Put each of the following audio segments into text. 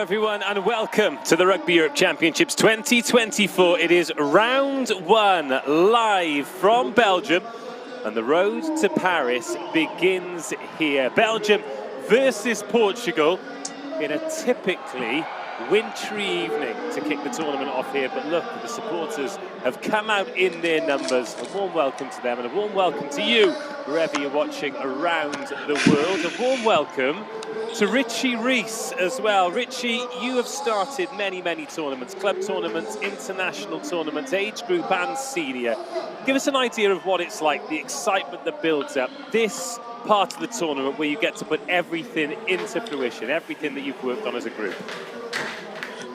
everyone, and welcome to the Rugby Europe Championships 2024. It is round one, live from Belgium, and the road to Paris begins here. Belgium versus Portugal in a typically wintry evening to kick the tournament off here. But look, the supporters have come out in their numbers. A warm welcome to them and a warm welcome to you, wherever you're watching around the world. A warm welcome to Richie Rees as well. Richie, you have started many tournaments, club tournaments, international tournaments, age group and senior. Give us an idea of what it's like, the excitement that builds up, this part of the tournament where you get to put everything into fruition, everything that you've worked on as a group.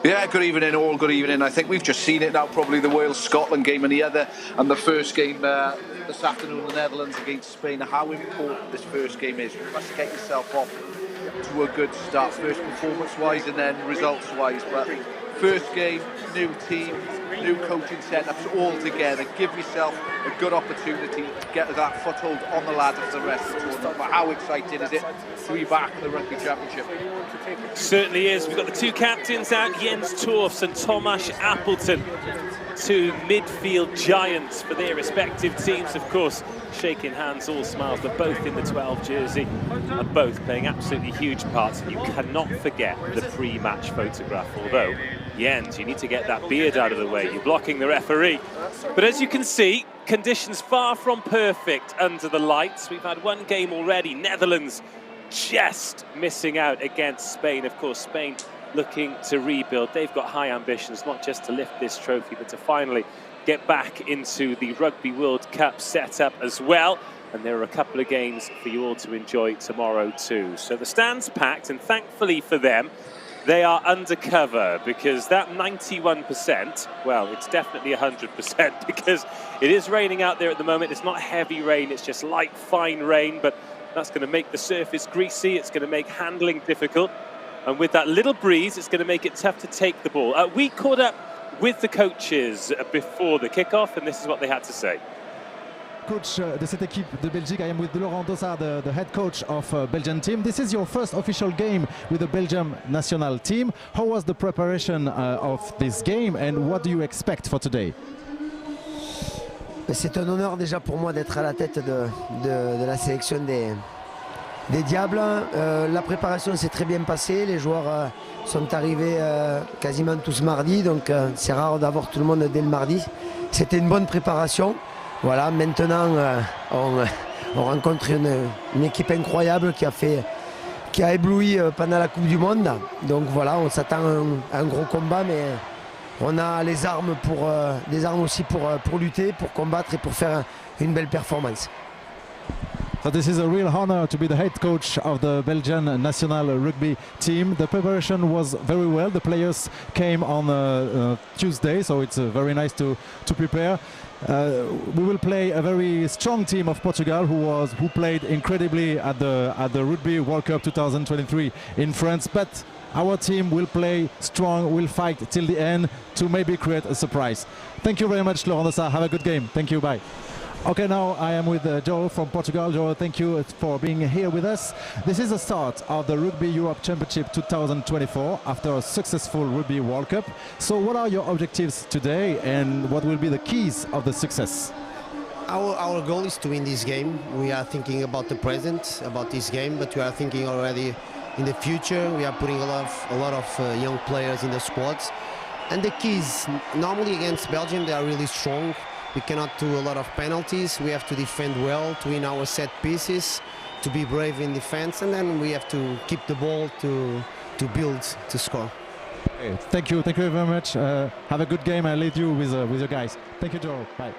Yeah, good evening all, good evening. I think we've just seen it now, probably the Wales-Scotland game and the first game this afternoon, the Netherlands against Spain. How important this first game is. You must get yourself off to a good start, first performance-wise and then results-wise. But first game, new team, new coaching setups all together. Give yourself a good opportunity to get that foothold on the ladder for the rest of the tournament. But how exciting is it to be back in the Rugby Championship? Certainly is. We've got the two captains out, Jens Torfs and Tomas Appleton, two midfield giants for their respective teams, of course, shaking hands, all smiles. They're both in the 12 jersey and both playing absolutely huge parts. And you cannot forget the pre-match photograph, although, Jens, you need to get that beard out of the way. You're blocking the referee. But as you can see, conditions far from perfect under the lights. We've had one game already, Netherlands just missing out against Spain. Of course, Spain looking to rebuild. They've got high ambitions, not just to lift this trophy, but to finally get back into the Rugby World Cup setup as well. And there are a couple of games for you all to enjoy tomorrow too. So the stand's packed, and thankfully for them, they are undercover, because that 91%, well, it's definitely 100%, because it is raining out there at the moment. It's not heavy rain, it's just light, fine rain, but that's going to make the surface greasy. It's going to make handling difficult. And with that little breeze, it's going to make it tough to take the ball. We caught up with the coaches before the kickoff, and this is what they had to say. Coach de cette équipe de Belgique, I am with Laurent Dossard, the head coach of Belgian team. This is your first official game with the Belgium national team. How was the preparation of this game, and what do you expect for today? C'est un honneur déjà pour moi d'être à la tête de la sélection des Diables. La préparation s'est très bien passée. Les joueurs sont arrivés quasiment tous mardi, donc c'est rare d'avoir tout le monde dès le mardi. C'était une bonne préparation. Voilà, maintenant on rencontre une équipe incroyable qui a ébloui pendant la Coupe du Monde. Donc voilà, on s'attend à un gros combat, mais on a les armes aussi pour lutter, pour combattre et pour faire une belle performance. So this is a real honor to be the head coach of the Belgian national rugby team. The preparation was very well. The players came on Tuesday, so it's very nice to prepare. We will play a very strong team of Portugal, who played incredibly at the Rugby World Cup 2023 in France. But our team will play strong, will fight till the end to maybe create a surprise. Thank you very much, Laurent Dossard. Have a good game. Thank you. Bye. Okay, now I am with Joe from Portugal. Joe, thank you for being here with us. This is the start of the Rugby Europe Championship 2024 after a successful Rugby World Cup. So what are your objectives today, and what will be the keys of the success? Our goal is to win this game. We are thinking about the present, about this game, but we are thinking already in the future. We are putting a lot of young players in the squads. And the keys, normally against Belgium, they are really strong. We cannot do a lot of penalties. We have to defend well, to win our set pieces, to be brave in defense, and then we have to keep the ball to build, to score. Okay, thank you very much. Have a good game. I'll leave you with your guys. Thank you, Joe. Bye.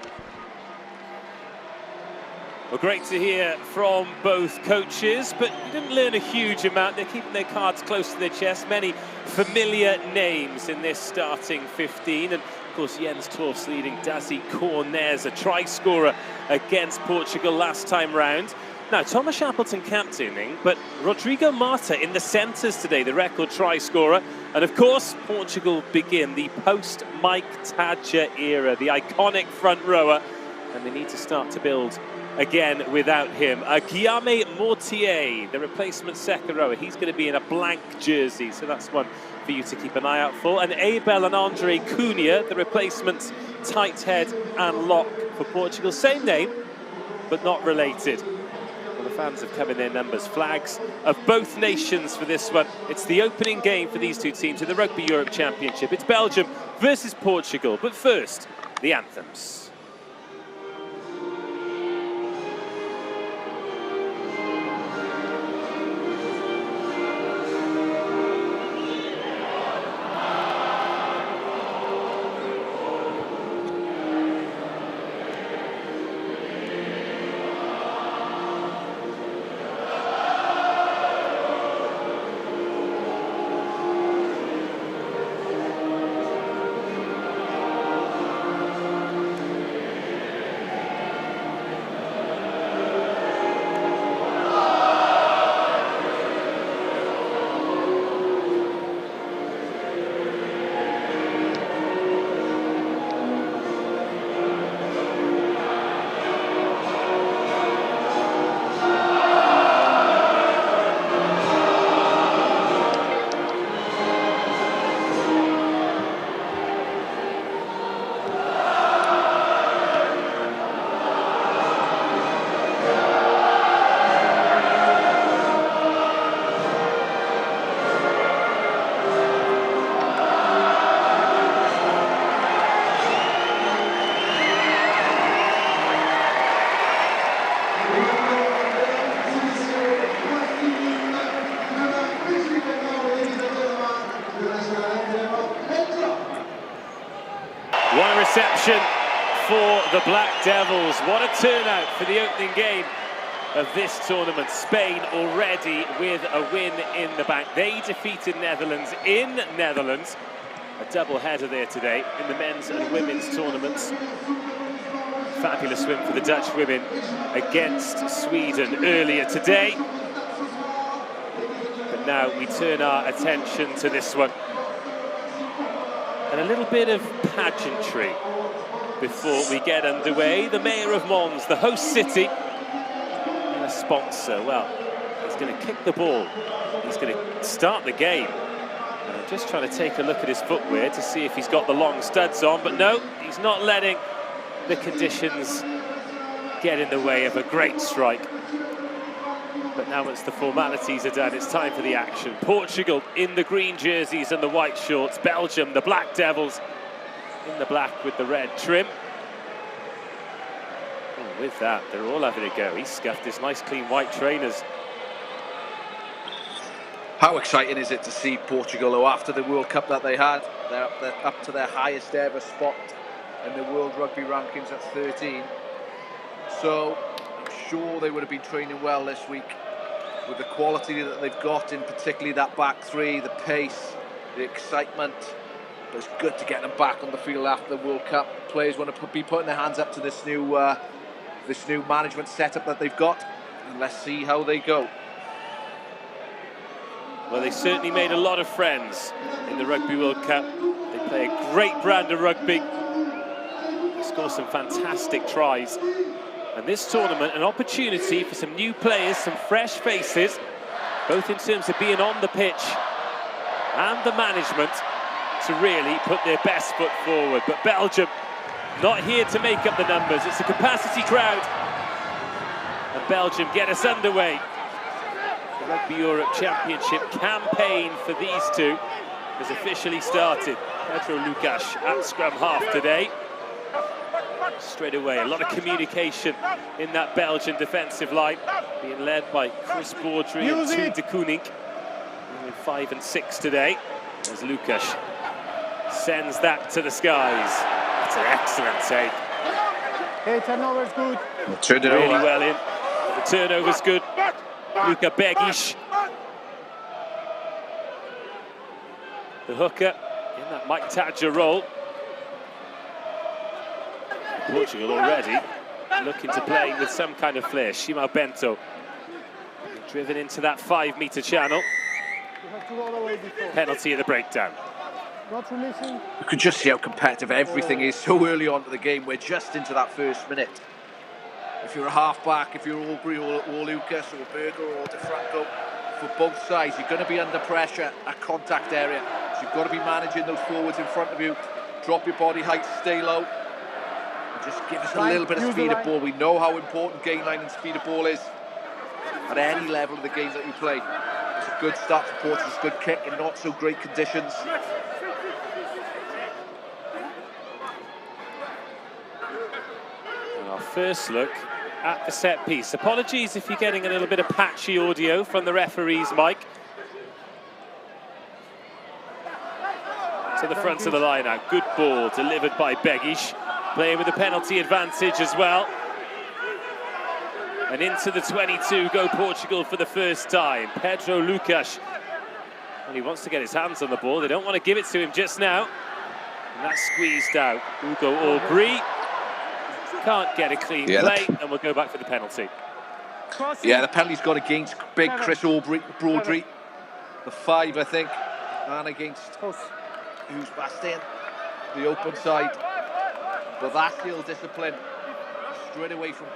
Well, great to hear from both coaches, but you didn't learn a huge amount. They're keeping their cards close to their chest. Many familiar names in this starting 15. And of course, Jens Torfs leading Dazi Cornez, a try scorer against Portugal last time round. Now, Tomas Appleton captaining, but Rodrigo Marta in the centres today, the record try scorer. And of course, Portugal begin the post-Mike Tadger era, the iconic front rower, and they need to start to build again without him. Guillaume Mortier, the replacement second rower, he's going to be in a blank jersey, so that's one for you to keep an eye out for. And Abel and Andre Cunha, the replacements tight head and lock for Portugal. Same name, but not related. Well, the fans have come in their numbers. Flags of both nations for this one. It's the opening game for these two teams in the Rugby Europe Championship. It's Belgium versus Portugal. But first, the anthems. What a reception for the Black Devils. What a turnout for the opening game of this tournament. Spain already with a win in the bank. They defeated Netherlands in Netherlands. A double header there today in the men's and women's tournaments. Fabulous win for the Dutch women against Sweden earlier today. But now we turn our attention to this one. And a little bit of pageantry before we get underway. The mayor of Mons, the host city, and a sponsor. Well, he's going to kick the ball. He's going to start the game. And I'm just trying to take a look at his footwear to see if he's got the long studs on. But no, he's not letting the conditions get in the way of a great strike. But now once the formalities are done, it's time for the action. Portugal in the green jerseys and the white shorts. Belgium, the Black Devils, in the black with the red trim. Oh, with that, they're all having a go. He scuffed his nice clean white trainers. How exciting is it to see Portugal, who after the World Cup that they had, they're up to their highest ever spot in the World Rugby rankings at 13. So I'm sure they would have been training well this week with the quality that they've got in particularly that back three, the pace, the excitement. But it's good to get them back on the field after the World Cup. Players want to be putting their hands up to this new management setup that they've got, and let's see how they go. Well, they certainly made a lot of friends in the Rugby World Cup. They play a great brand of rugby. They score some fantastic tries. And this tournament, an opportunity for some new players, some fresh faces, both in terms of being on the pitch and the management, to really put their best foot forward. But Belgium not here to make up the numbers. It's a capacity crowd. And Belgium get us underway. The Rugby Europe Championship campaign for these two has officially started. Pedro Lucas at scrum half today. Straight away, a lot of communication in that Belgian defensive line, being led by Chris Baudry and Toon de Kooning. 5 and 6 today, as Lucas sends that to the skies. It's an excellent take. Hey, turnover's good. Turned it really over. well in. The turnover's good. Luka Begic, the hooker in that Mike Tadger role. Portugal already looking to play with some kind of flair. Shimao Bento driven into that 5-metre channel. Penalty in the breakdown. You can just see how competitive everything is so early on to the game. We're just into that first minute. If you're a half-back, if you're Aubrey or Lucas or Berger or De Franco, for both sides, you're going to be under pressure at contact area. So you've got to be managing those forwards in front of you. Drop your body height, stay low. And just give us a little bit of speed of ball. We know how important gain line and speed of ball is at any level of the game that you play. It's a good start for Portugal, it's a good kick in not so great conditions. And our first look at the set piece. Apologies if you're getting a little bit of patchy audio from the referee's mic. To the front of the line now. Good ball delivered by Begic, playing with the penalty advantage as well. And into the 22 go Portugal for the first time. Pedro Lucas. And he wants to get his hands on the ball. They don't want to give it to him just now. And that's squeezed out. Hugo Aubrey can't get a clean play, and we'll go back for the penalty. Yeah, the penalty's got against big Chris Broadry, the 5, I think, and against who's Bastien, the open side. But that's still discipline straight away from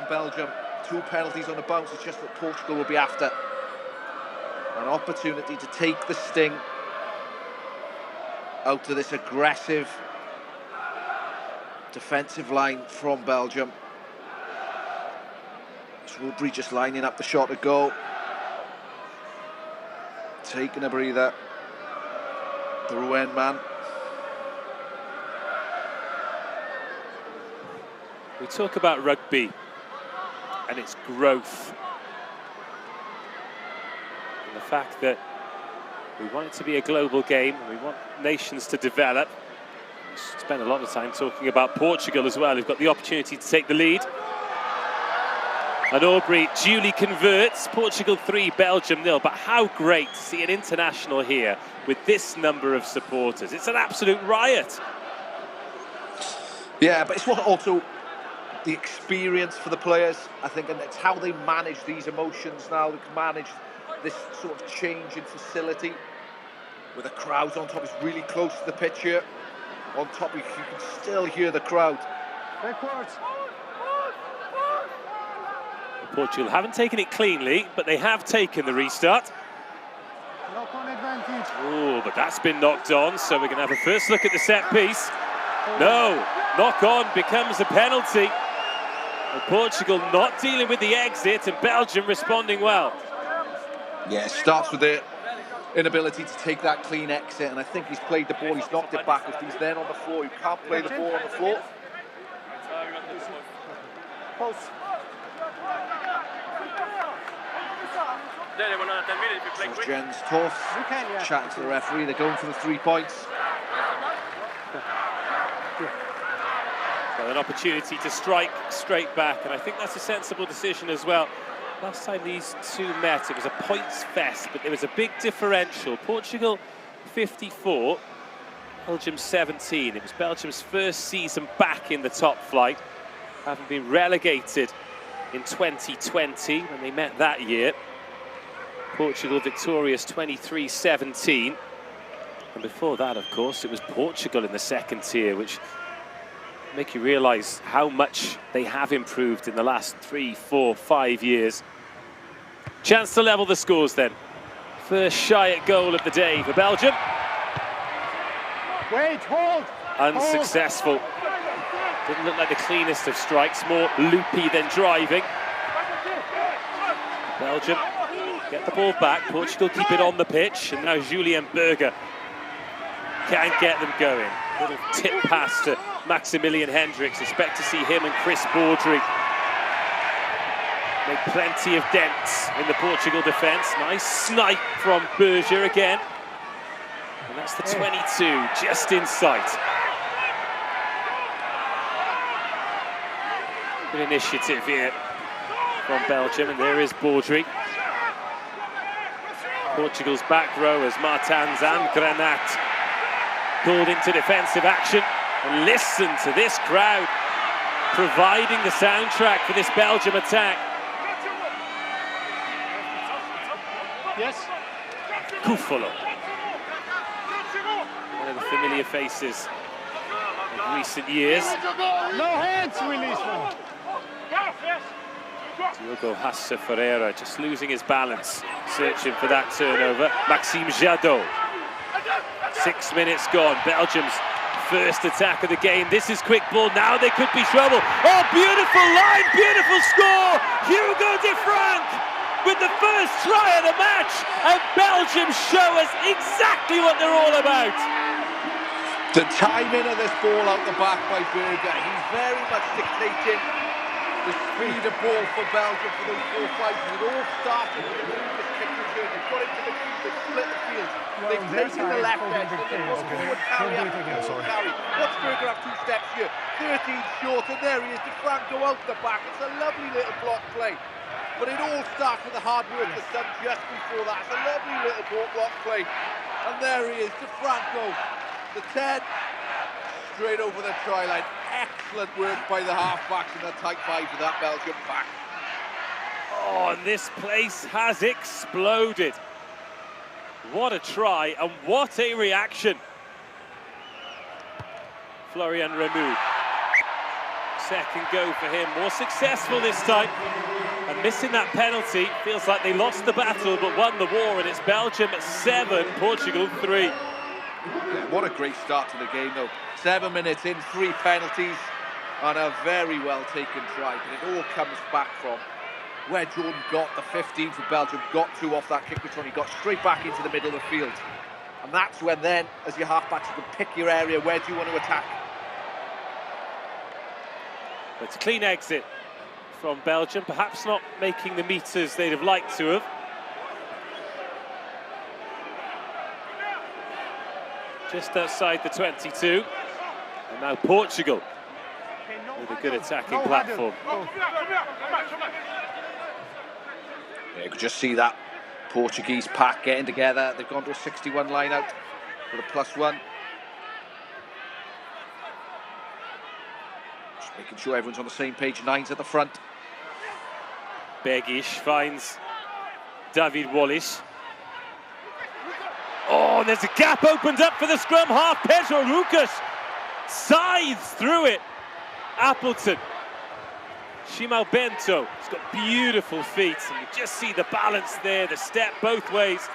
Belgium. 2 penalties on the bounce. It's just what Portugal will be after. An opportunity to take the sting out of this aggressive defensive line from Belgium. Aubrey just lining up the shot to go. Taking a breather. The Rouen man. We talk about rugby and its growth. And the fact that we want it to be a global game, and we want nations to develop. We spent a lot of time talking about Portugal as well, who've got the opportunity to take the lead. And Aubrey duly converts. Portugal 3, Belgium 0. But how great to see an international here with this number of supporters. It's an absolute riot. Yeah, but it's what also the experience for the players, I think, and it's how they manage these emotions now. They can manage this sort of change in facility with the crowds on top. It's really close to the pitch here. On top, you can still hear the crowd. Portugal haven't taken it cleanly, but they have taken the restart. Oh, but that's been knocked on, so we're going to have a first look at the set piece. No, knock on becomes a penalty. And Portugal not dealing with the exit, and Belgium responding well. Yeah, it starts with the inability to take that clean exit, and I think he's played the ball, he's knocked it back. If he's then on the floor, you can't play the ball on the floor. So Jens Toth chatting to the referee. They're going for the 3 points. Well, an opportunity to strike straight back, and I think that's a sensible decision as well. Last time these two met, it was a points fest, but there was a big differential. Portugal 54, Belgium 17. It was Belgium's first season back in the top flight, having been relegated in 2020 when they met that year. Portugal victorious 23-17. And before that, of course, it was Portugal in the second tier, which make you realise how much they have improved in the last 3, 4, 5 years. Chance to level the scores then. First shy at goal of the day for Belgium. Wait, hold! Unsuccessful. Didn't look like the cleanest of strikes, more loopy than driving. Belgium get the ball back, Portugal keep it on the pitch, and now Julien Berger can get them going. Little tip pass to Maximilian Hendricks. Expect to see him and Chris Broadry make plenty of dents in the Portugal defence. Nice snipe from Berger again. And that's the 22, just in sight. Good initiative here from Belgium, and there is Baudry. Portugal's back rowers, Martins and Granat, pulled into defensive action. And listen to this crowd providing the soundtrack for this Belgium attack. Yes. Kufolo, one of the familiar faces of recent years. No hands, release one. Diogo Hassa Ferreira just losing his balance, searching for that turnover. Maxime Jadot 6 minutes gone. Belgium's first attack of the game. This is quick ball. Now they could be trouble. Oh, beautiful line, beautiful score. Hugo de Frank with the first try of the match. And Belgium show us exactly what they're all about. The timing of this ball out the back by Berger, he's very much dictating the speed of ball for Belgium for those 4 fights. It all started with the Lucas kick return. They've got into the field, they've split the field. They've taken the left edge, and they've got forward carry after forward carry. Watch Berger have 2 steps here, 13 short, and there he is. De Frank go out the back. It's a lovely little block play. But it all starts with the hard work that's done just before that. It's a lovely little block play. And there he is, De Franco. The 10, straight over the try line. Excellent work by the half-backs in the tight 5 of that Belgium pack. Oh, and this place has exploded. What a try and what a reaction. Florian Rameau. Second go for him, more successful this time. And missing that penalty, feels like they lost the battle but won the war, and it's Belgium 7, Portugal 3. Yeah, what a great start to the game though. 7 minutes in, 3 penalties and a very well taken try, but it all comes back from where Jordan got the 15 for Belgium, got 2 off that kick return. He got straight back into the middle of the field, and that's when then, as your halfbacks, you can pick your area. Where do you want to attack? It's a clean exit from Belgium, perhaps not making the meters they'd have liked to have. Just outside the 22, and now Portugal with a good attacking platform. Yeah, you could just see that Portuguese pack getting together. They've gone to a 61 line out with a +1. Just making sure everyone's on the same page. 9's at the front. Begish finds David Wallis. Oh, there's a gap opened up for the scrum half. Pedro Lucas scythes through it. Appleton. Shimao Bento. He's got beautiful feet, and you just see the balance there, the step both ways.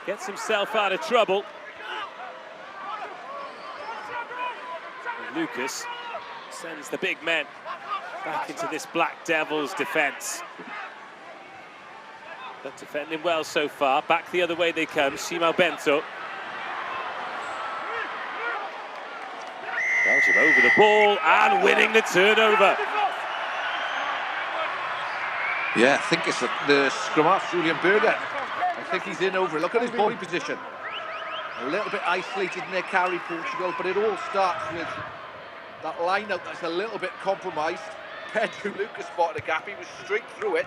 Gets himself out of trouble. And Lucas sends the big men back into this Black Devils defence. But defending well so far. Back the other way they come. Shimao Bento. Belgium over the ball and winning the turnover. Yeah, I think it's the scrum half, Julian Berger. I think he's in over it. Look at his body position. A little bit isolated in their carry, Portugal, but it all starts with that line-out that's a little bit compromised. Pedro Lucas spotted a gap. He was straight through it.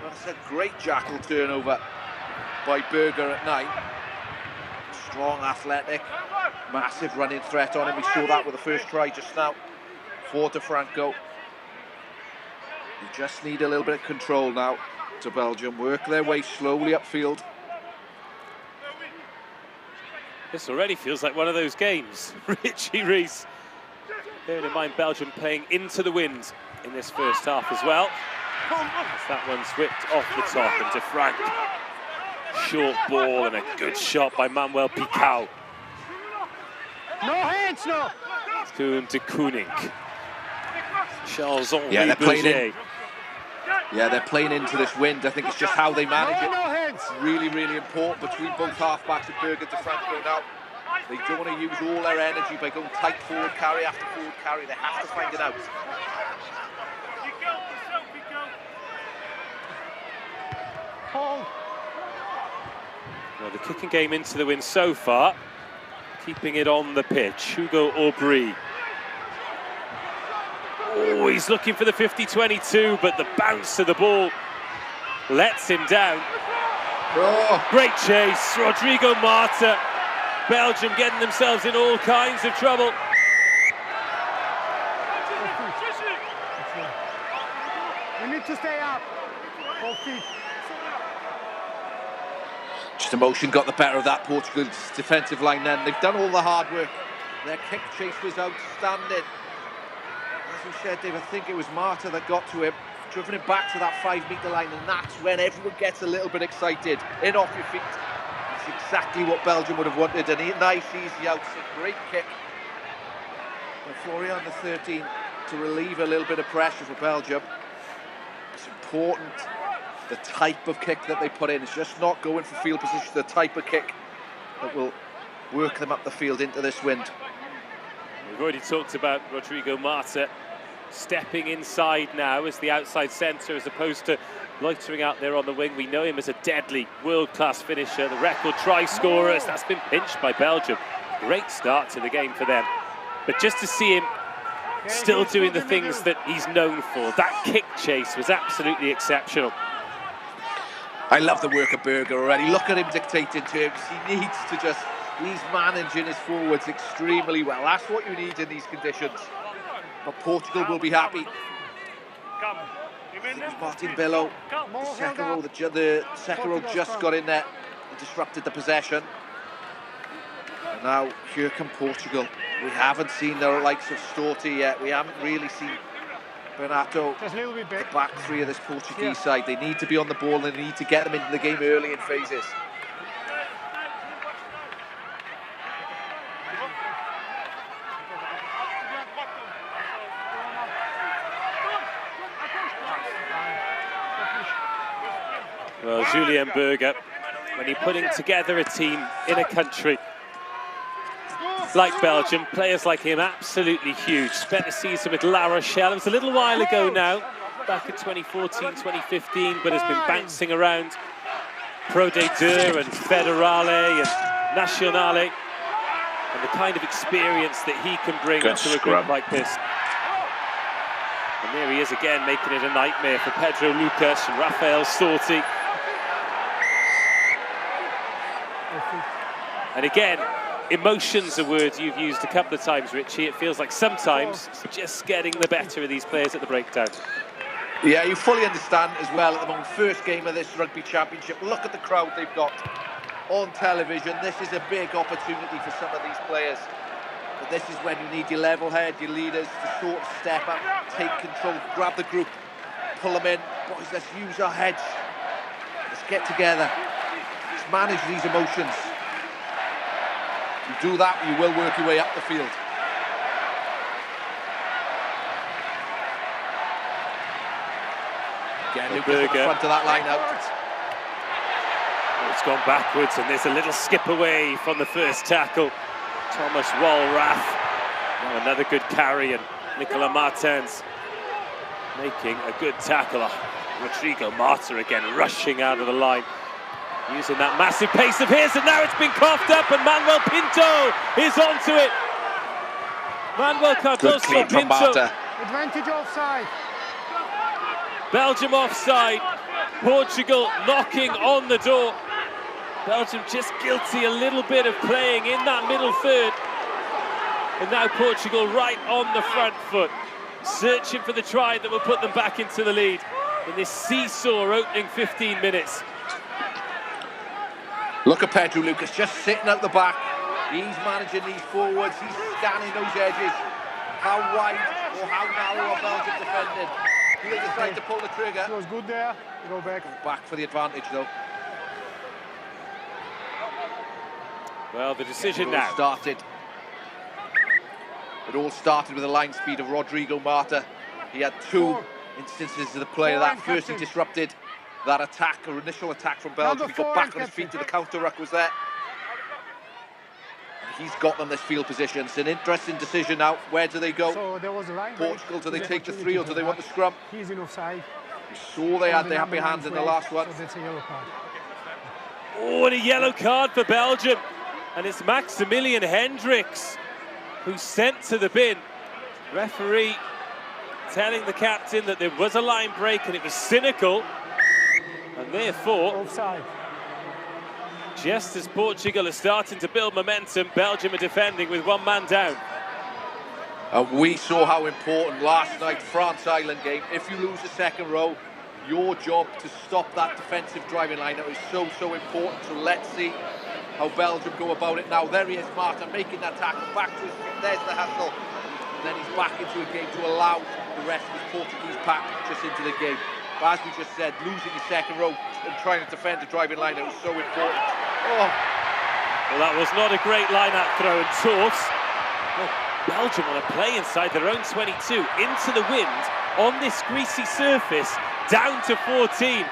That's a great jackal turnover by Berger at 9. Strong, athletic, massive running threat on him. We saw that with the first try just now for De Franco. You just need a little bit of control now to Belgium. Work their way slowly upfield. This already feels like one of those games. Richie Rees. Bearing in mind Belgium playing into the wind in this first half as well. As that one's whipped off the top, and De Frank. Short ball and a good shot by Manuel Picao. No hands, no! Koen de Koenig. Charles-Henri they're playing in. Bouget. Yeah, they're playing into this wind. I think it's just how they manage No, it. no hands! Really, really important between both halfbacks of Berger and De Franco now. They don't want to use all their energy by going tight forward carry after forward carry. They have to find it out. Hold. Well, the kicking game into the win so far, keeping it on the pitch. Hugo Aubry. Oh, he's looking for the 50-22, but the bounce of the ball lets him down. Oh. Great chase, Rodrigo Marta. Belgium getting themselves in all kinds of trouble. We need to stay up. Both feet. Just emotion got the better of that Portugal's defensive line then. They've done all the hard work. Their kick chase was outstanding. As you said, Dave, I think it was Marta that got to him, driven him back to that 5 metre line, and that's when everyone gets a little bit excited. In off your feet. That's exactly what Belgium would have wanted. A nice, easy outside, great kick. And Florian, the 13, to relieve a little bit of pressure for Belgium. It's important, the type of kick that they put in. It's just not going for field position, the type of kick that will work them up the field into this wind. We've already talked about Rodrigo Marta stepping inside now as the outside centre as opposed to loitering out there on the wing. We know him as a deadly world-class finisher, the record try scorer. That's been pinched by Belgium. Great start to the game for them. But just to see him still doing the things that he's known for, that kick chase was absolutely exceptional. I love the work of Berger already. Look at him dictating terms. He needs to just, he's managing his forwards extremely well. That's what you need in these conditions. But Portugal will be happy. It was Martin Bello, the second row just got in there and disrupted the possession. And now here come Portugal. We haven't seen the likes of Storti yet. We haven't really seen Bernardo, the back three of this Portuguese side. They need to be on the ball and they need to get them into the game early in phases. Well, Julien Berger, when you're putting together a team in a country like Belgium, players like him, absolutely huge. Spent a season with La Rochelle. It was a little while ago now, back in 2014, 2015, but has been bouncing around Pro D2 and Federale and Nazionale, and the kind of experience that he can bring to a group like this. And there he is again, making it a nightmare for Pedro Lucas and Rafael Storti. And again, emotion's a word you've used a couple of times, Richie. It feels like sometimes it's just getting the better of these players at the breakdown. Yeah, you fully understand as well at the moment. First game of this Rugby Championship. Look at the crowd they've got on television. This is a big opportunity for some of these players. But this is when you need your level head, your leaders to sort of step up, take control, grab the group, pull them in. Boys, let's use our heads. Let's get together. Let's manage these emotions. If you do that, you will work your way up the field. Again, Lucas at the front of that line out. It's gone backwards, and there's a little skip away from the first tackle. Thomas Walrath. Now another good carry, and Nicolas Martins making a good tackle. Rodrigo Marta again rushing out of the line, using that massive pace of his, and now it's been coughed up, and Manuel Pinto is onto it. Manuel Cardoso Pinto. Advantage offside. Belgium offside. Portugal knocking on the door. Belgium just guilty a little bit of playing in that middle third. And now Portugal right on the front foot, searching for the try that will put them back into the lead in this seesaw opening 15 minutes. Look at Pedro Lucas just sitting out the back. He's managing these forwards, he's scanning those edges. How wide or how narrow are Belgium defending? He'll decide to pull the trigger. It was good there. Go back. Back for the advantage though. Well, the decision now. It all started with the line speed of Rodrigo Marta. He had two instances of the play of that. First he disrupted that attack, or initial attack from Belgium. He got back on his feet to the counter ruck was there. And he's got them this field position. It's an interesting decision now. Where do they go? So there was a line Portugal, do they take the three or do they want the scrum? He's in offside. We saw they had their happy hands in the last one. So that's a yellow card. Oh, and a yellow card for Belgium. And it's Maximilian Hendricks who's sent to the bin. Referee telling the captain that there was a line break and it was cynical. And therefore, offside. Just as Portugal is starting to build momentum, Belgium are defending with one man down. We saw how important last night's France-Ireland game. If you lose the second row, your job to stop that defensive driving line is so important. So let's see how Belgium go about it now. There he is, Marta, making that tackle back to his feet. There's the hustle. And then he's back into a game to allow the rest of his Portuguese pack just into the game. But as we just said, losing the second row and trying to defend the driving line, it was so important. Oh. Well, that was not a great line-out throw, and Torfs, well, Belgium want to play inside their own 22, into the wind, on this greasy surface, down to 14.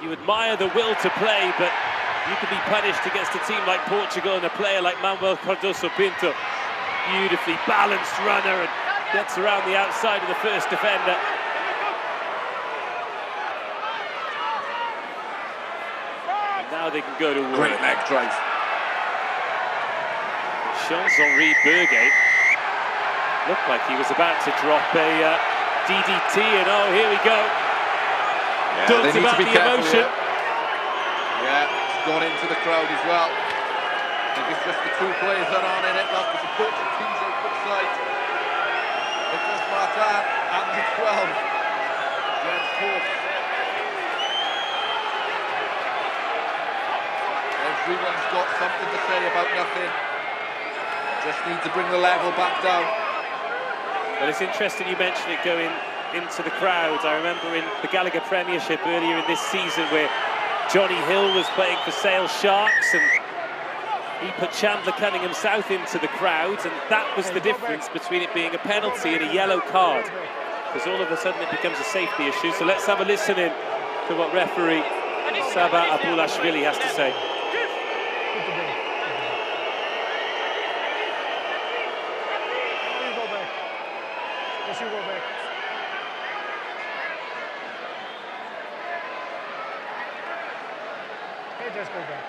You admire the will to play, but you can be punished against a team like Portugal and a player like Manuel Cardoso Pinto. Beautifully balanced runner and gets around the outside of the first defender. And now they can go to work. Great leg drive. Jean-Henri Bergay looked like he was about to drop a DDT, and oh, here we go. Yeah, Talked they need about to be the careful emotion. here. Yeah, it's gone into the crowd as well. I think it's just the two players that aren't in it. That's the supporting teams outside. Nicolas Martin and the 12. Jens Torfs. Everyone's got something to say about nothing. Just need to bring the level back down. Well, it's interesting you mention it going into the crowd. I remember in the Gallagher Premiership earlier in this season where Johnny Hill was playing for Sale Sharks and he put Chandler Cunningham South into the crowd, and that was the difference between it being a penalty and a yellow card, because all of a sudden it becomes a safety issue. So let's have a listen in to what referee Saba Abulashvili has to say. Just go back.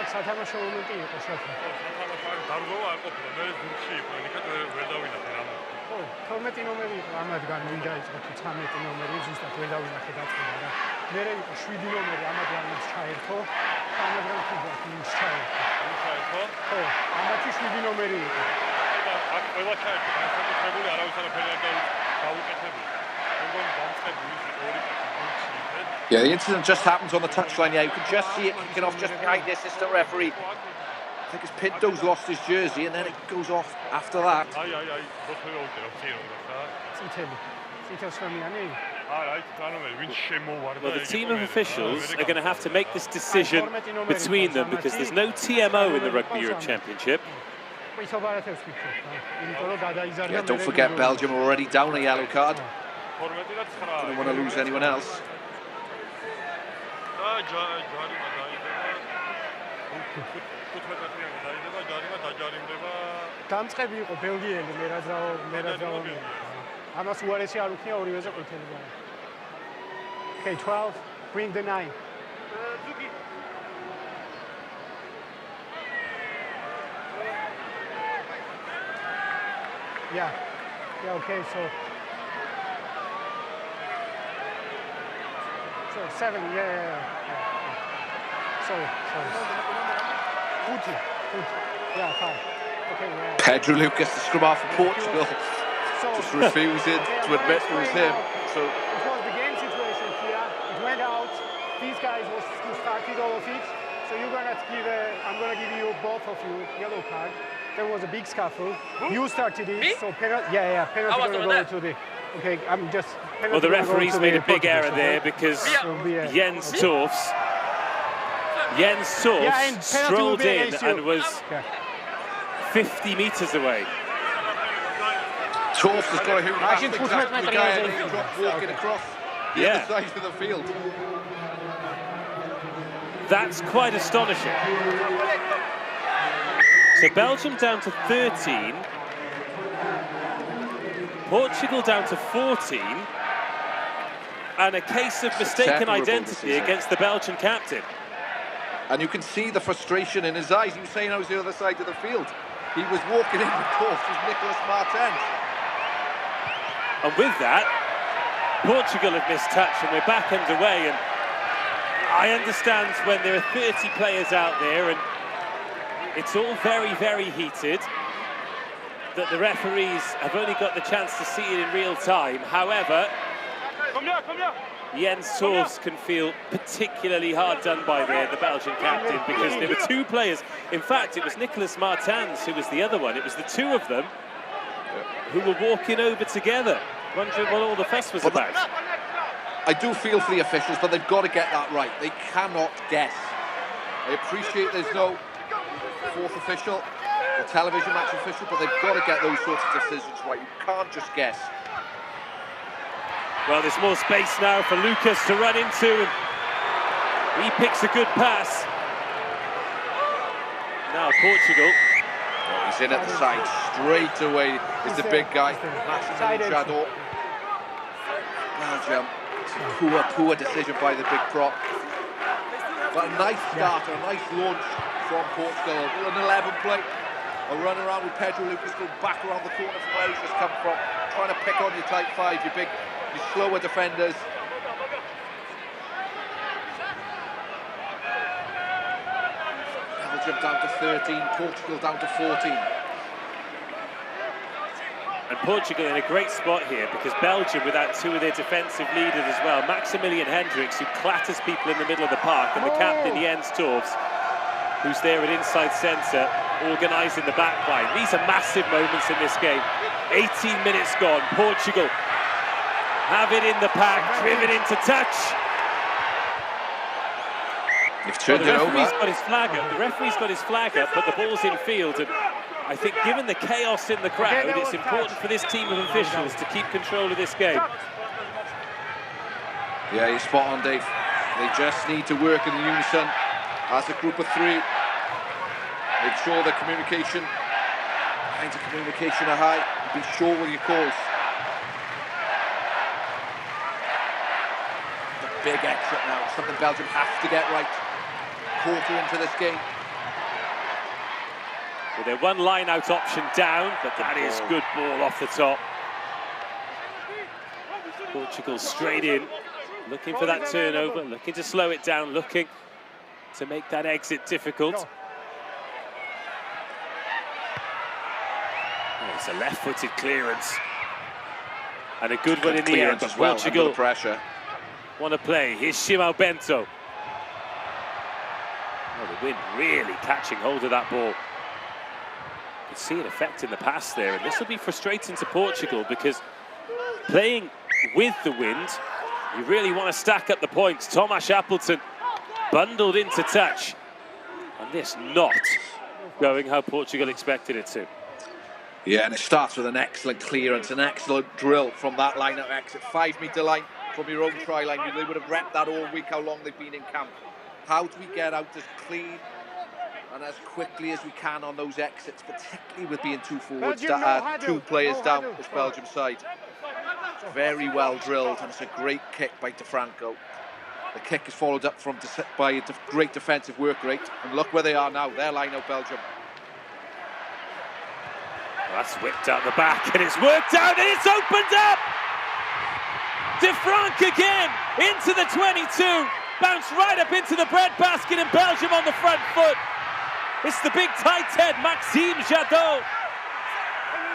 სათამაშო მომენტი იყო საერთოდ. სათამაშო არ დარგოვა არ ყოფილა, მე გუნდში იყო, ნიკა ვერ დავინახე რამე. ხო, 12 ნომერი იყო, ამათგან ვინ დაიწყო 13 ნომერი, ზუსტად ვერ დავინახე დაწყება რა. მერე იყო 7 ნომერი, ამათგან ვინც ჩაერთო, ამათგან ფუძად ვინც ჩაერთო. ვინ ჩაერთო? ხო, ამათი 7 ნომერი იყო. აქ ყველა ჩაერთო, განსაკუთრებული არავის არაფერი არ დაუკეთებია. მეგონი დამწყებული ის ორი კაცი გუნდში იყო. Yeah, the incident just happens on the touchline. Yeah, you can just see it kicking off just behind the assistant referee. I think it's Pinto's lost his jersey, and then it goes off after that. Well, the team of officials are going to have to make this decision between them because there's no TMO in the Rugby Europe Championship. Yeah, don't forget Belgium are already down a yellow card. Don't want to lose anyone else. დამწყები იყო ბელგიელი, მე რა ამას უარესი არ უქნია ორივეზე ყვითელი. Okay, 12, bring the 9. Yeah, okay, so 7, yeah. Sorry. Yeah, 5. Okay, yeah. Pedro Lucas, the scrum half for Portugal, just refusing to admit it was him. So it was the game situation here. It went out. These guys started all of it. So I'm gonna give you both of you yellow card. There was a big scuffle. You started it. Me? So penalty gonna go to the. Okay, I'm just. Well, the referee's made a big error there because Jens Torfs strolled in and was 50 metres away. Torfs has got a exactly guy and he's walking across the other side of the field. That's quite astonishing. So Belgium down to 13, Portugal down to 14, and a case of mistaken identity against the Belgian captain. And you can see the frustration in his eyes. He was saying I was the other side of the field. He was walking in with Torfs with Nicolas Martin. And with that, Portugal have missed touch and we're back underway. And I understand when there are 30 players out there and it's all very, very heated, that the referees have only got the chance to see it in real time. However, Jens Torfs can feel particularly hard done by there, the Belgian captain, because there were two players. In fact, it was Nicolas Martins who was the other one. It was the two of them who were walking over together, wondering what all the fuss was about. I do feel for the officials, but they've got to get that right. They cannot guess. I appreciate there's no fourth official or television match official, but they've got to get those sorts of decisions right. You can't just guess. Well, there's more space now for Lucas to run into, and he picks a good pass. Now Portugal. Oh, he's in at the side straight away. Is the big guy, Maximilian Jadot. Belgium. Poor decision by the big prop. But a nice start, a nice launch from Portugal. An 11 play. A run around with Pedro Lucas going back around the corner from where he's just come from. Trying to pick on your type 5, your slower defenders. Belgium down to 13, Portugal down to 14. And Portugal in a great spot here because Belgium without two of their defensive leaders as well. Maximilian Hendricks, who clatters people in the middle of the park, and the captain Jens Torfs, who's there at inside centre, organising the back line. These are massive moments in this game. 18 minutes gone. Portugal have it in the pack, driven into touch. You've turned it over. Got his flag up. The referee's got his flag up, but the ball's in field. And I think given the chaos in the crowd, it's important for this team of officials to keep control of this game. Yeah, you're spot on, Dave. They just need to work in unison as a group of 3. Make sure the communication, lines of communication are high. Be sure with your calls. The big exit now, something Belgium have to get right. Quarter into this game. Well, their one line-out option down, but that is good ball off the top. Portugal straight in, looking for that turnover, looking to slow it down, looking to make that exit difficult. Oh, it's a left-footed clearance. And a good one in the end. As well, Portugal under the pressure. Want to play. Here's Shimao Bento. Oh, the wind really catching hold of that ball. You can see it affecting the pass there, and this will be frustrating to Portugal because playing with the wind, you really want to stack up the points. Tomasz Appleton bundled into touch, and this not going how Portugal expected it to. Yeah, and it starts with an excellent clearance, an excellent drill from that line of exit. 5-metre line from your own try line. They would have repped that all week, how long they've been in camp. How do we get out as clean and as quickly as we can on those exits, particularly with being 2 forwards, two players down this Belgium side. Very well drilled, and it's a great kick by DeFranco. The kick is followed up by a great defensive work rate, and look where they are now. They're line out Belgium. That's whipped out the back, and it's worked out, and it's opened up! DeFranco again into the 22. Bounced right up into the breadbasket, and Belgium on the front foot. It's the big tight head, Maxime Jadot,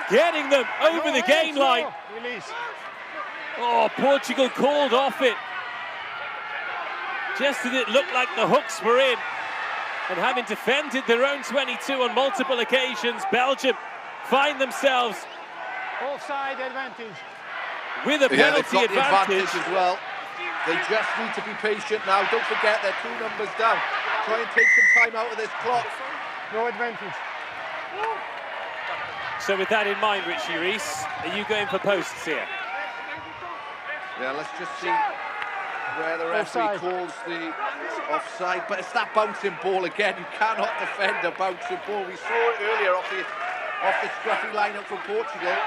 getting them over the game line. Oh, Portugal called off it. Just as it looked like the hooks were in. And having defended their own 22 on multiple occasions, Belgium find themselves offside advantage. With a penalty advantage as well. They just need to be patient now. Don't forget they're 2 numbers down. Try and take some time out of this clock. No advantage. So with that in mind, Richie Rees, are you going for posts here? Yeah, let's just see where the referee calls the offside. But it's that bouncing ball again. You cannot defend a bouncing ball. We saw it earlier off the scruffy lineup from Portugal.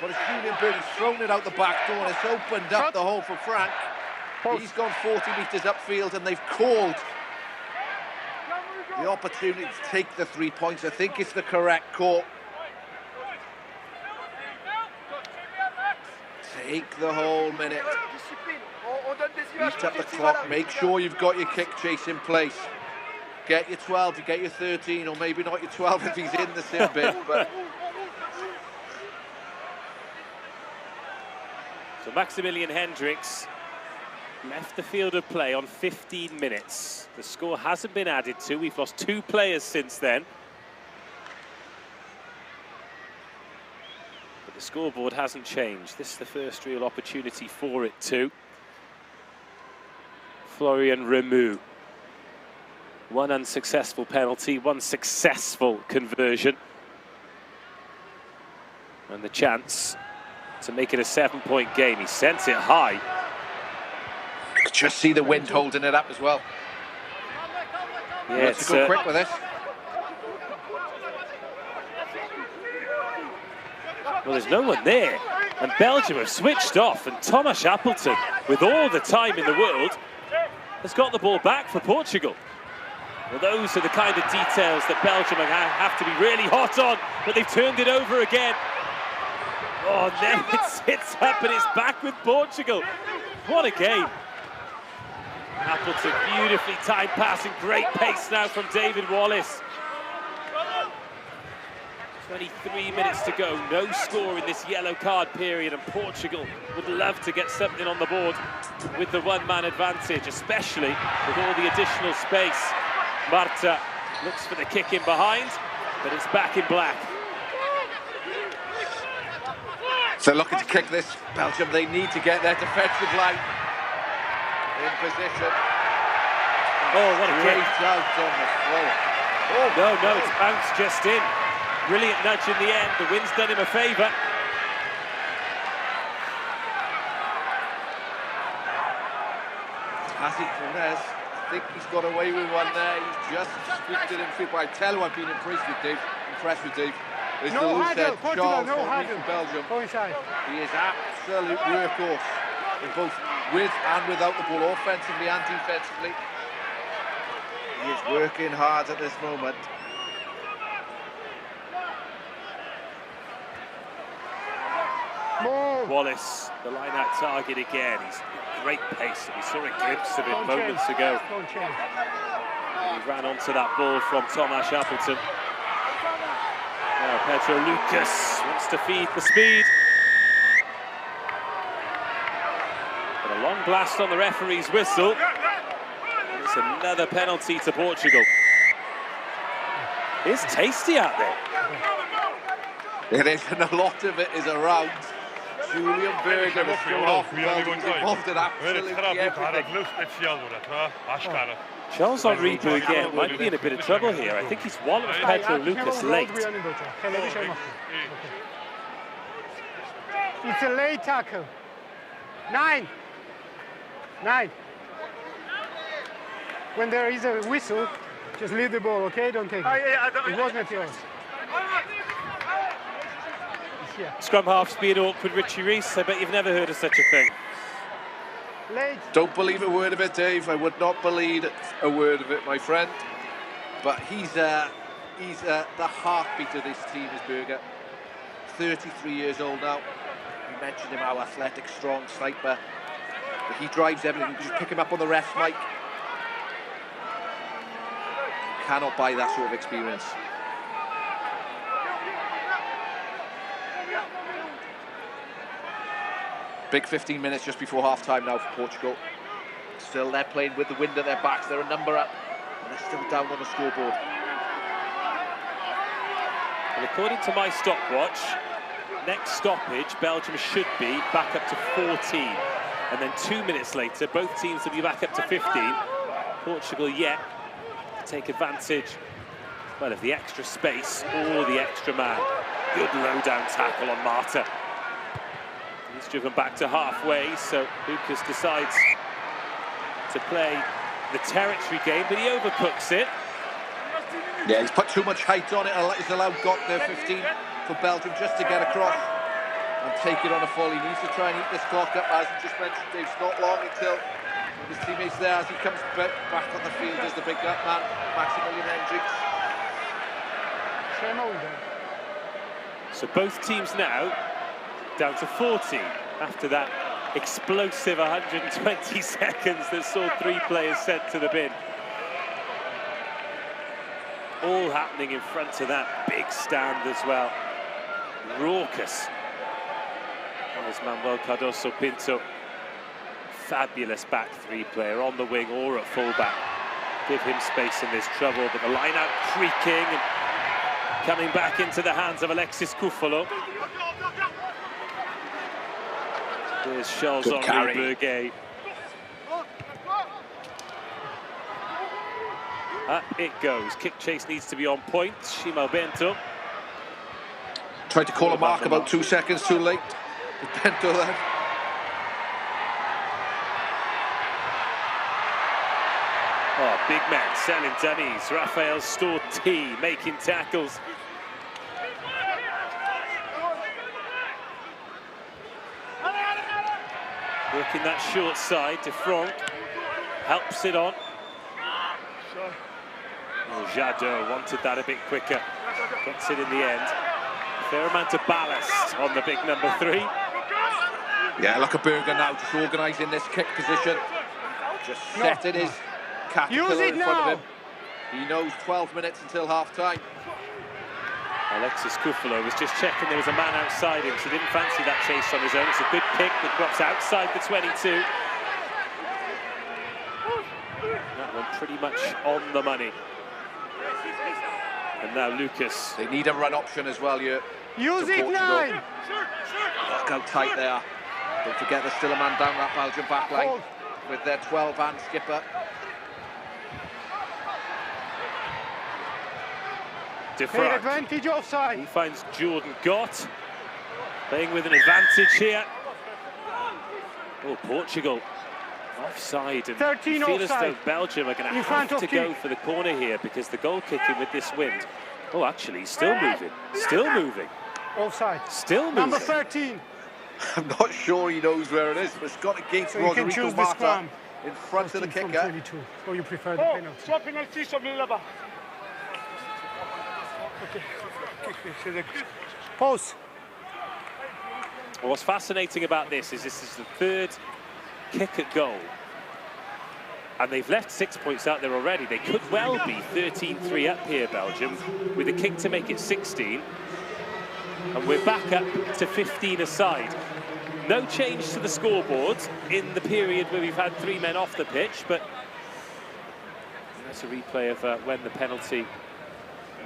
But as Julian Birdie's thrown it out the back door, and it's opened up the hole for Frank. He's gone 40 metres upfield, and they've called the opportunity to take the 3 points. I think it's the correct call. Take the whole minute. Beat up the clock. Make sure you've got your kick chase in place. Get your 12, you get your 13, or maybe not your 12 if he's in the sin bin. But so Maximilian Hendricks left the field of play on 15 minutes. The score hasn't been added to. We've lost 2 players since then. But the scoreboard hasn't changed. This is the first real opportunity for it too. Florian Remu. One unsuccessful penalty, one successful conversion. And the chance to make it a 7-point game. He sent it high. Just see the wind holding it up as well. Yeah, Let's go quick with this. Well, there's no one there. And Belgium have switched off. And Tomas Appleton, with all the time in the world, has got the ball back for Portugal. Well, those are the kind of details that Belgium have to be really hot on, but they've turned it over again. Oh, and then it sits up and it's back with Portugal. What a game. Appleton, beautifully timed pass and great pace now from David Wallace. 23 minutes to go, no score in this yellow card period, and Portugal would love to get something on the board with the one-man advantage, especially with all the additional space. Marta looks for the kick in behind, but it's back in black. So looking to kick this, Belgium, they need to get their defensive line in position. Oh, what a great kick. job on the floor. Oh, No, it's bounced just in. Brilliant nudge in the end. The wind's done him a favour. Tassi Cornez, I think he's got away with one there. He's just scooped it in field. But I tell you, I've been impressed with Dave. Is No the loose hurdle, head, Portugal, Charles no Henry hurdle. from Belgium. Go inside. He is absolute workhorse in both with and without the ball, offensively and defensively. He is working hard at this moment. Move. Wallace, the line-out target again. He's got great pace. We saw a glimpse of it moments ago. Don't change. He ran onto that ball from Tomas Appleton. Now Pedro Lucas wants to feed the speed. But a long blast on the referee's whistle. It's another penalty to Portugal. It's tasty out there. It is, and a lot of it is around. Julian Berger, the skill off, involved in absolutely everything. Charles-Henri again might be in a bit of trouble here. I think he's walloped Pedro Lucas late. It's a late tackle. 9. When there is a whistle, just leave the ball, okay? Don't take it. It wasn't yours. Scrum half's being awkward, Richie Reese. I bet you've never heard of such a thing. Late. Don't believe a word of it, Dave. I would not believe a word of it, my friend. But he's the heartbeat of this team is Berger. 33 years old now. You mentioned him, how athletic, strong, sniper. But he drives everything. You can just pick him up on the ref's mic. You cannot buy that sort of experience. Big 15 minutes just before half-time now for Portugal. Still, they're playing with the wind at their backs. They're a number up, and they're still down on the scoreboard. Well, according to my stopwatch, next stoppage, Belgium should be back up to 14. And then 2 minutes later, both teams will be back up to 15. Portugal yet to take advantage, well, of the extra space or the extra man. Good low-down tackle on Marta. He's driven back to halfway, so Lucas decides to play the territory game, but he overcooks it. Yeah, he's put too much height on it. He's allowed got there 15 for Belgium just to get across and take it on a fall. He needs to try and eat this clock up, as you just mentioned, Dave. It's not long until his teammates there, as he comes back on the field as the big gut man, Maximilian Hendricks. So both teams now down to 14 after that explosive 120 seconds that saw 3 players sent to the bin. All happening in front of that big stand as well. Raucous. There's Manuel Cardoso Pinto. Fabulous back 3 player on the wing or at fullback. Give him space in this trouble, but the line out creaking and coming back into the hands of Alexis Koufalo. There's Charles-Henri Berger. Up it goes. Kick chase needs to be on point. Shimo Bento. Tried to call a mark about 2 seconds too late. Bento then. Oh, big man selling dummies. Rafael Storti making tackles. Working that short side to Franck. Helps it on. Oh, Jadot wanted that a bit quicker. Gets it in the end. Fair amount of ballast on the big number 3. Yeah, look at Berger now, just organising this kick position. Just setting his caterpillar in front of him. He knows 12 minutes until half-time. Alexis Kufalo was just checking there was a man outside him, so didn't fancy that chase on his own. It's a good kick that drops outside the 22. That one pretty much on the money. And now Lucas. They need a run option as well here. Use it, 9! Look how tight they are. Don't forget there's still a man down that Belgian back line with their 12-man skipper. Take advantage offside. He finds Jordan Gott playing with an advantage here. Oh, Portugal offside. And 13 feel as offside. though Belgium are going to have to go for the corner here because the goal kicking with this wind. Oh, actually, still moving. Still moving. Offside. Still moving. Number 13. I'm not sure he knows where it is, but it's got against So you can Rodrigo choose the Mata scrum. in front of the From kicker. 22. Or you prefer the penalty? Pause. Well, what's fascinating about this is the 3rd kick at goal. And they've left 6 points out there already. They could well be 13-3 up here, Belgium, with a kick to make it 16. And we're back up to 15 aside. No change to the scoreboard in the period where we've had 3 men off the pitch, but that's a replay of when the penalty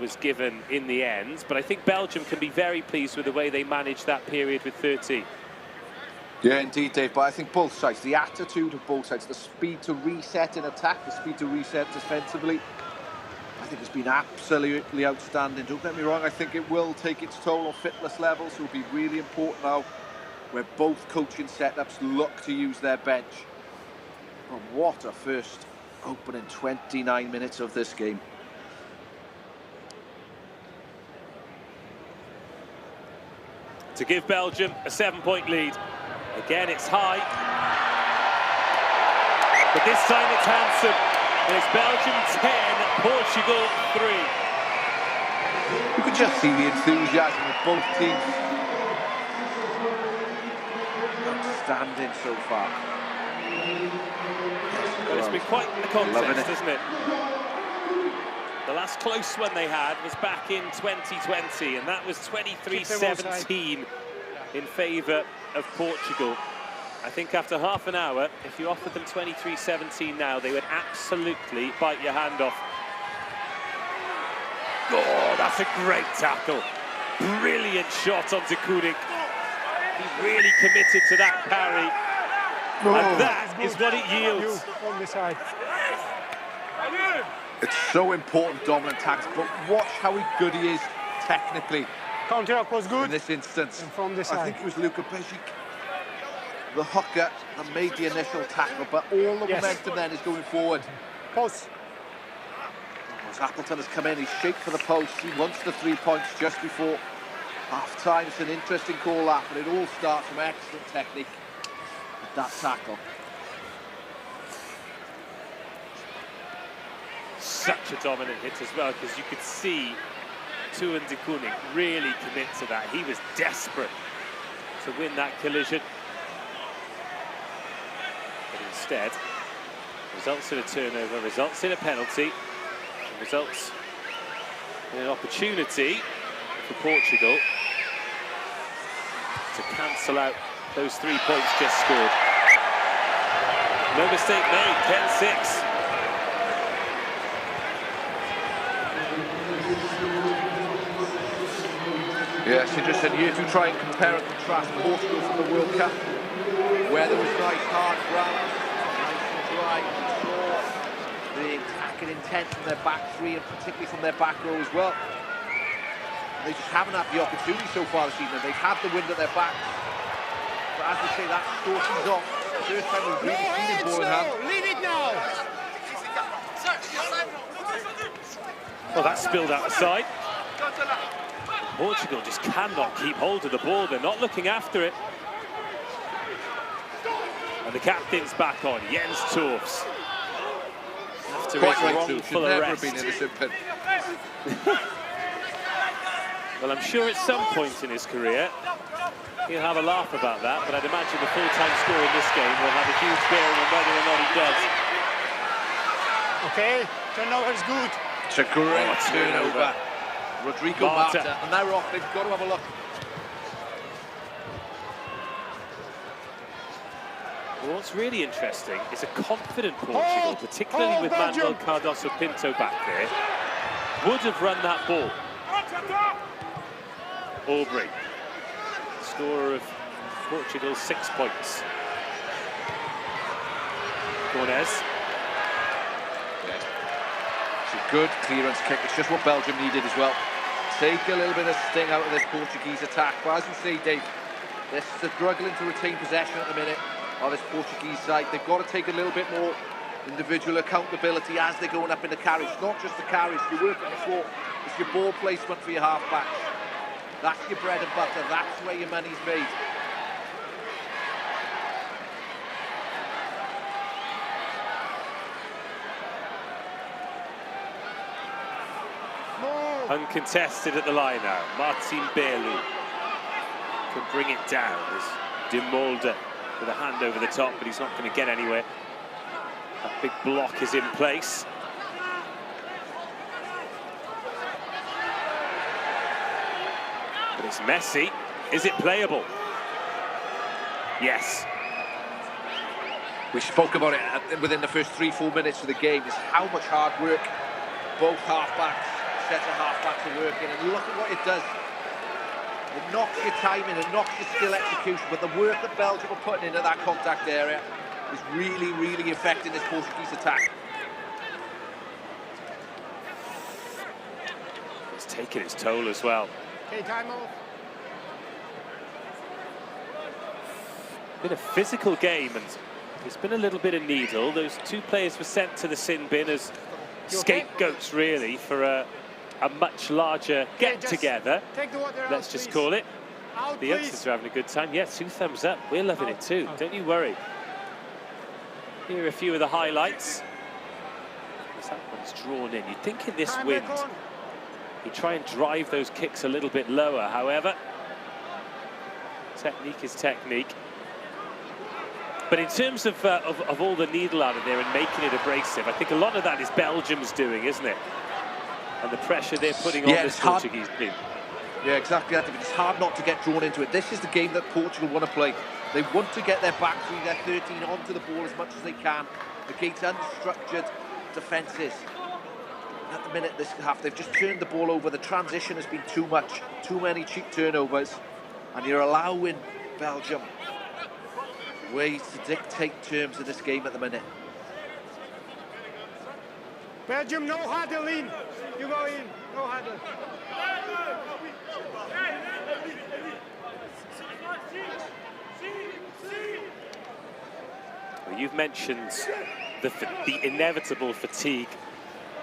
was given in the end. But I think Belgium can be very pleased with the way they managed that period with 13. Yeah, indeed, Dave, but I think both sides, the attitude of both sides, the speed to reset in attack, the speed to reset defensively, I think it's been absolutely outstanding. Don't get me wrong, I think it will take its toll on fitness levels, so it'll be really important now where both coaching setups look to use their bench. But what a first opening 29 minutes of this game. To give Belgium a 7-point lead. Again, it's high. But this time it's handsome. There's Belgium 10, Portugal 3. You can just see the enthusiasm of both teams. Outstanding so far. Well, it's been quite a contest, hasn't it? The last close one they had was back in 2020, and that was 23-17 in favour of Portugal. I think after half an hour, if you offered them 23-17 now, they would absolutely bite your hand off. Oh, that's a great tackle. Brilliant shot onto Kudik. He really committed to that carry. And that is what it yields. On the side. It's so important, dominant tackles, but watch how good he is technically. Counter-up was good. In this instance, and from the side. I think it was Luka Bejic, the hooker, that made the initial tackle, but all the momentum then is going forward. Pause. As Appleton has come in, he's shaped for the post. He wants the 3 points just before half-time. It's an interesting call that, but it all starts from excellent technique with that tackle. Such a dominant hit as well, because you could see Tuan de Kooning really commit to that. He was desperate to win that collision. But instead, results in a turnover, results in a penalty, and results in an opportunity for Portugal to cancel out those 3 points just scored. No mistake made, 10-6. Yes, interesting here to try and compare and contrast Portugal from the World Cup, where there was nice hard ground, nice and dry. We saw the attacking intent from their back three, and particularly from their back row as well. They just haven't had the opportunity so far this evening. They've had the wind at their backs. But as we say, that Storting's off. First time we've really seen him ball in hand. Leave it now! Well, that's spilled out the side. Portugal just cannot keep hold of the ball. They're not looking after it. And the captain's back on, Jens Toorfs. After his wrongful arrest. Well, I'm sure at some point in his career, he'll have a laugh about that, but I'd imagine the full-time score in this game will have a huge bearing on whether or not he does. Okay, turnover's good. It's a great turnover. Rodrigo Marta, and now off. They've got to have a look. Well, what's really interesting is a confident Portugal, particularly with Manuel Cardoso Pinto back there, would have run that ball. Aubrey, scorer of Portugal's 6 points. Cornez. It's a good clearance kick. It's just what Belgium needed as well. Take a little bit of sting out of this Portuguese attack. But as you say, Dave, they're struggling to retain possession at the minute on this Portuguese side. They've got to take a little bit more individual accountability as they're going up in the carriage. Not just the carriage, you're working the floor. It's your ball placement for your half-backs. That's your bread and butter. That's where your money's made. Uncontested at the line now. Martin Belu can bring it down as De Mulder with a hand over the top, but he's not going to get anywhere. That big block is in place. But it's messy. Is it playable? Yes. We spoke about it within the first 3-4 minutes of the game, is how much hard work both half-backs, sets of half-backs are working, and look at what it does. It knocks your timing, it knocks your skill execution, but the work that Belgium are putting into that contact area is really, really affecting this Portuguese attack. It's taking its toll as well. Okay, time off. Been a physical game, and there's been a little bit of needle. Those two players were sent to the sin bin as scapegoats, really, for a much larger get-together. Let's just call it. The youngsters are having a good time. Yeah, 2 thumbs up. We're loving it too. Don't you worry. Here are a few of the highlights. As that one's drawn in. You'd think in this wind, you try and drive those kicks a little bit lower. However, technique is technique. But in terms of all the needle out of there and making it abrasive, I think a lot of that is Belgium's doing, isn't it? And the pressure they're putting on this Portuguese team. Yeah, exactly that. It's hard not to get drawn into it. This is the game that Portugal want to play. They want to get their back three, their 13 onto the ball as much as they can against unstructured defences. At the minute, this half, they've just turned the ball over. The transition has been too much, too many cheap turnovers, and you're allowing Belgium ways to dictate terms of this game at the minute. Belgium, no huddle in. You go in, no huddle. Well, you've mentioned the inevitable fatigue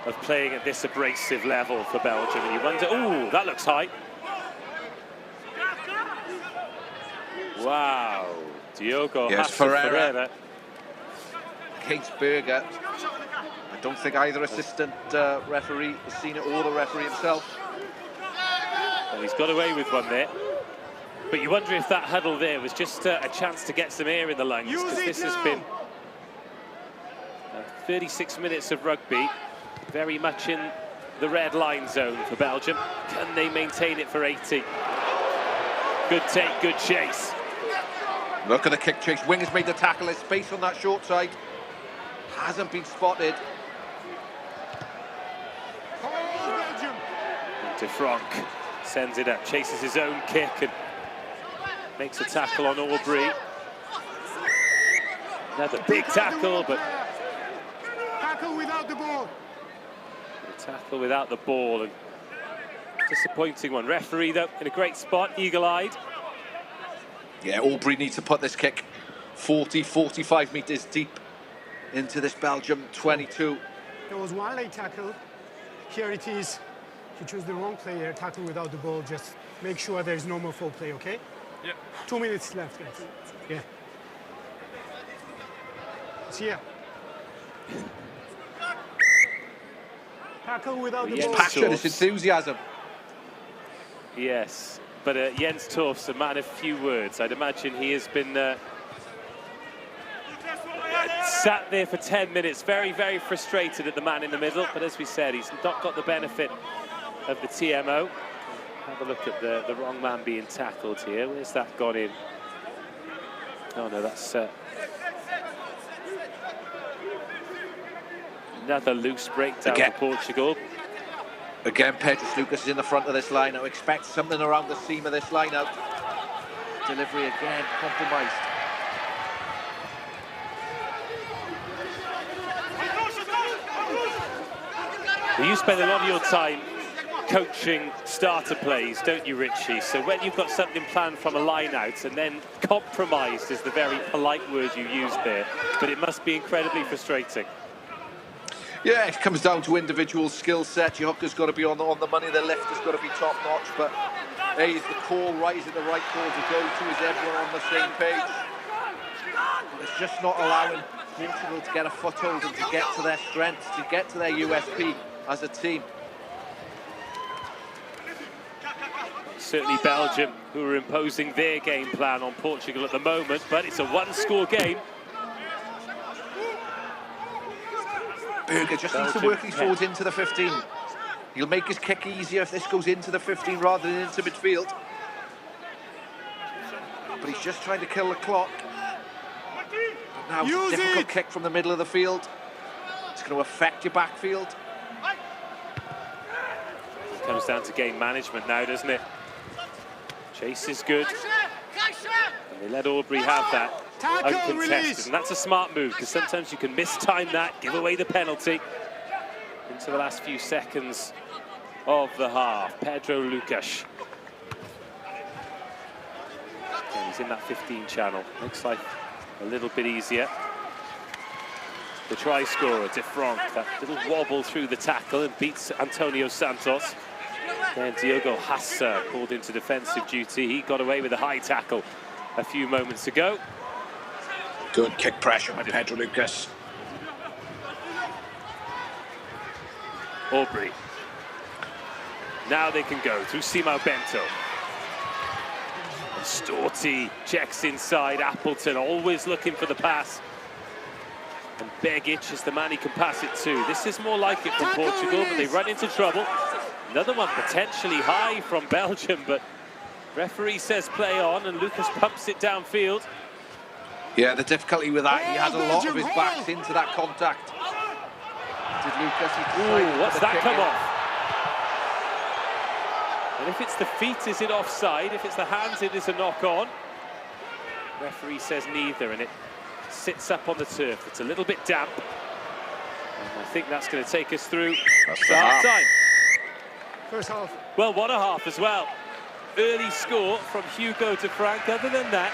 of playing at this abrasive level for Belgium, and you wonder, oh, that looks high. Wow. Diogo Ferreira against Berger. I don't think either assistant referee has seen it, or the referee himself. Well, he's got away with one there. But you wonder if that huddle there was just a chance to get some air in the lungs, because this has been 36 minutes of rugby, very much in the red line zone for Belgium. Can they maintain it for 80? Good take, good chase. Look at the kick chase. Wing has made the tackle. There's space on that short side. Hasn't been spotted. De Franck sends it up, chases his own kick and makes a tackle on Aubrey. Another big tackle, but tackle without the ball. Tackle without the ball, and disappointing one. Referee, though, in a great spot, eagle-eyed. Yeah, Aubrey needs to put this kick 40, 45 metres deep into this Belgium 22. There was one late tackle. Here it is. You choose the wrong player, tackle without the ball. Just make sure there's no more foul play, okay? Yeah. 2 minutes left, guys. Yeah. It's here. Tackle without the Yes. ball. Passion, it's enthusiasm. Yes, but Jens Torf's a man of few words. I'd imagine he has been sat there for 10 minutes, very, very frustrated at the man in the middle. But as we said, he's not got the benefit of the TMO. Have a look at the wrong man being tackled here. Where's that gone in? Oh no, that's another loose breakdown for Portugal. Again, Pedros Lucas is in the front of this line. I expect something around the seam of this line out. Delivery again, compromised. Well, you spend a lot of your time coaching starter plays, don't you, Richie? So when you've got something planned from a line out and then compromised is the very polite word you used there, but it must be incredibly frustrating. Yeah, it comes down to individual skill set. Your hooker's got to be on the money, the lift has got to be top notch, but hey, is the call right? Is it the right call to go to? Is everyone on the same page? But it's just not allowing Portugal to get a foothold and to get to their strengths, to get to their USP as a team. Certainly Belgium, who are imposing their game plan on Portugal at the moment, but it's a one-score game. Berger just needs to work his forwards into the 15. He'll make his kick easier if this goes into the 15 rather than into midfield. But he's just trying to kill the clock. But now it's a difficult kick from the middle of the field. It's going to affect your backfield. It comes down to game management now, doesn't it? Chase is good. And they let Aubrey have that uncontested. And that's a smart move, because sometimes you can mistime that, give away the penalty. Into the last few seconds of the half. Pedro Lucas. And he's in that 15 channel. Makes life a little bit easier. The try scorer, De Franck, that little wobble through the tackle and beats Antonio Santos. Then Diogo Hassa called into defensive duty. He got away with a high tackle a few moments ago. Good kick pressure by Pedro Lucas. Aubrey. Now they can go through Simo Bento. Storti checks inside. Appleton always looking for the pass. And Begic is the man he can pass it to. This is more like it from Portugal, but they run into trouble. Another one potentially high from Belgium, but referee says play on, and Lucas pumps it downfield. Yeah, the difficulty with that, he had a lot of his backs into that contact. Did Lucas? Ooh, what's that come off? And if it's the feet, is it offside? If it's the hands, it is a knock-on. Referee says neither, and it sits up on the turf. It's a little bit damp. And I think that's going to take us through half time. First half. Well, what a half as well. Early score from Hugo de Franck. Other than that,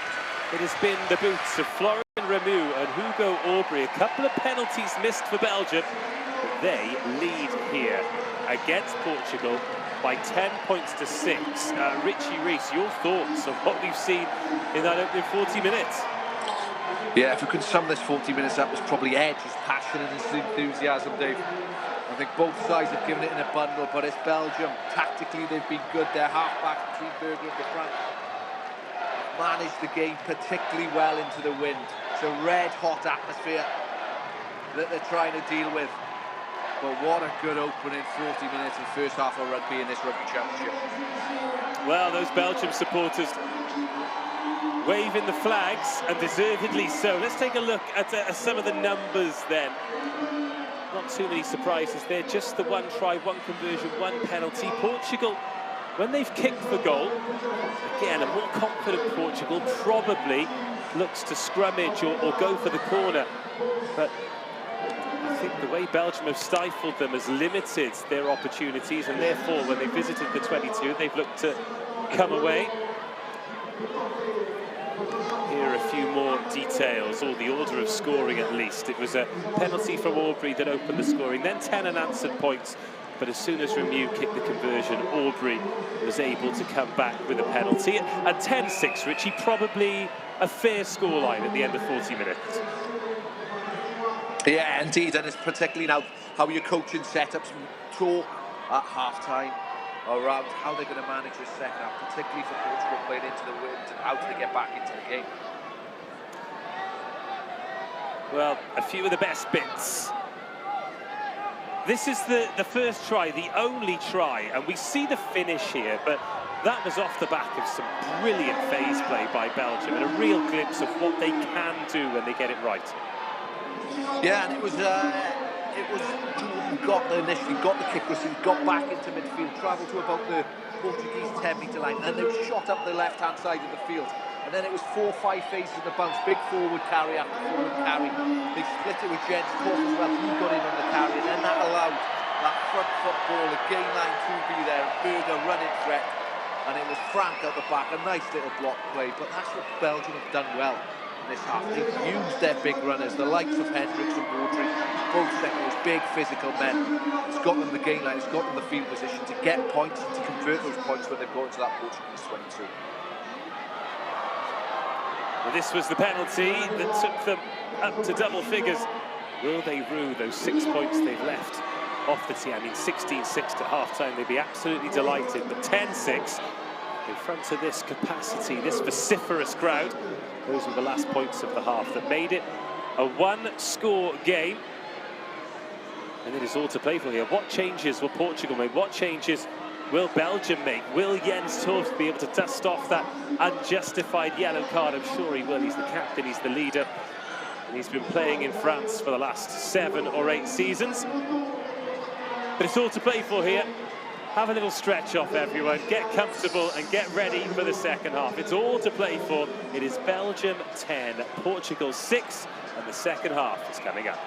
it has been the boots of Florian Rameau and Hugo Aubrey. A couple of penalties missed for Belgium, but they lead here against Portugal by 10 points to 6. Richie Rees, your thoughts on what we've seen in that opening 40 minutes? Yeah, if we could sum this 40 minutes up, it's probably edge, his passion and his enthusiasm, Dave. I think both sides have given it in a bundle, but it's Belgium. Tactically, they've been good. Their half-back between Berger and De Franck managed the game particularly well into the wind. It's a red-hot atmosphere that they're trying to deal with. But what a good opening 40 minutes in the first half of rugby in this Rugby Championship. Well, those Belgium supporters waving the flags, and deservedly so. Let's take a look at some of the numbers then. Not too many surprises there, just the one try, one conversion, one penalty. Portugal, when they've kicked for goal, again, a more confident Portugal probably looks to scrummage or go for the corner. But I I think the way Belgium have stifled them has limited their opportunities, and therefore when they visited the 22 they've looked to come away. Here are a few more details, or the order of scoring at least. It was a penalty from Aubrey that opened the scoring, then 10 unanswered points, but as soon as Remieux kicked the conversion, Aubrey was able to come back with a penalty. At 10-6, Richie, probably a fair scoreline at the end of 40 minutes. Yeah, indeed, and it's particularly now how your coaching setups talk at half-time around how they're going to manage this second half, particularly for Portugal playing into the wind, and how do they get back into the game. Well, a few of the best bits. This is the first try, the only try, and we see the finish here, but that was off the back of some brilliant phase play by Belgium and a real glimpse of what they can do when they get it right. Yeah, and it was Jordan got there initially, got the kick receipt, got back into midfield, travelled to about the Portuguese 10-metre line, and then they were shot up the left-hand side of the field. And then it was 4 or 5 phases of the bounce, big forward carry after forward carry. They split it with Jens Toft as well, he got in on the carry, and then that allowed that front foot ball, the gain line to be there, Berger running threat, and it was Frank out the back, a nice little block play, but that's what Belgium have done well in this half. They've used their big runners, the likes of Hendricks and Baudry, both second, those big physical men. It's got them the gain line, it's got them the field position to get points and to convert those points when they've gone to that Portuguese 22. Well, this was the penalty that took them up to double figures. Will they rue those 6 points they've left off the tee? I mean, 16-6 at half-time, they'd be absolutely delighted, but 10-6 in front of this capacity, this vociferous crowd. Those were the last points of the half that made it a one-score game. And it is all to play for here. What changes will Portugal make? What changes will Belgium make? Will Jens Toft be able to dust off that unjustified yellow card? I'm sure he will. He's the captain, he's the leader, and he's been playing in France for the last 7 or 8 seasons. But it's all to play for here. Have a little stretch off, everyone. Get comfortable and get ready for the second half. It's all to play for. It is Belgium 10, Portugal 6, and the second half is coming up.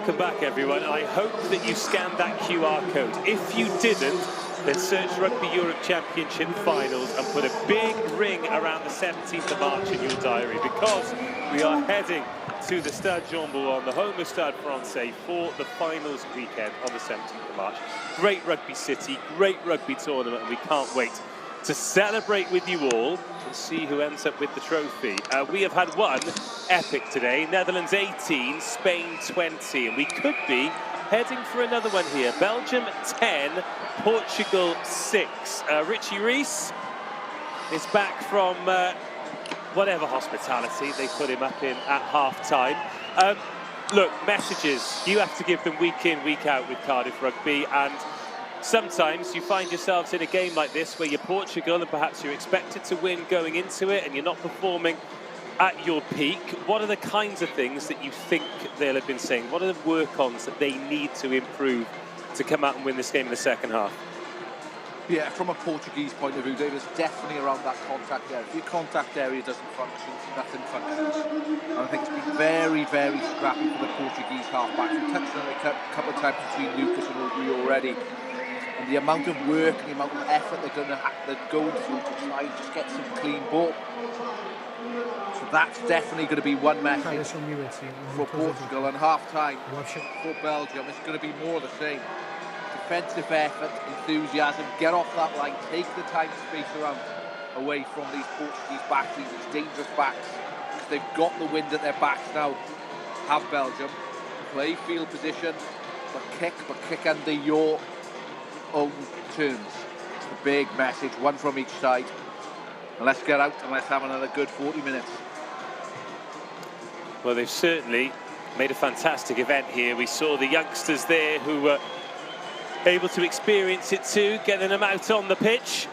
Welcome back, everyone. I hope that you scanned that QR code. If you didn't, then search Rugby Europe Championship finals and put a big ring around the 17th of March in your diary, because we are heading to the Stade Jean-Bouin, the home of Stade Francais, for the finals weekend on the 17th of March. Great rugby city, great rugby tournament, and we can't wait to celebrate with you all and see who ends up with the trophy. We have had one epic today. Netherlands 18, Spain 20, and we could be heading for another one here. Belgium 10, Portugal 6. Richie Rees is back from whatever hospitality they put him up in at half-time. Look, messages, you have to give them week in, week out with Cardiff Rugby, and sometimes you find yourselves in a game like this where you're Portugal and perhaps you're expected to win going into it and you're not performing at your peak. What are the kinds of things that you think they'll have been saying? What are the work-ons that they need to improve to come out and win this game in the second half? Yeah, from a Portuguese point of view, David, it's definitely around that contact area. If your contact area doesn't function, nothing functions. And I think it's been very, very scrappy for the Portuguese half-backs. We touched on it a couple of times between Lucas and Rugby already. And the amount of work and the amount of effort they're going through to try and just get some clean ball. So that's definitely going to be one message for Portugal. And half-time for Belgium is going to be more the same. Defensive effort, enthusiasm, get off that line, take the time and space around away from these Portuguese backs, these dangerous backs, because they've got the wind at their backs now, have Belgium. Play field position, but kick under your own terms. It's the big message, one from each side. And let's get out and let's have another good 40 minutes. Well, they've certainly made a fantastic event here. We saw the youngsters there who were able to experience it too, getting them out on the pitch.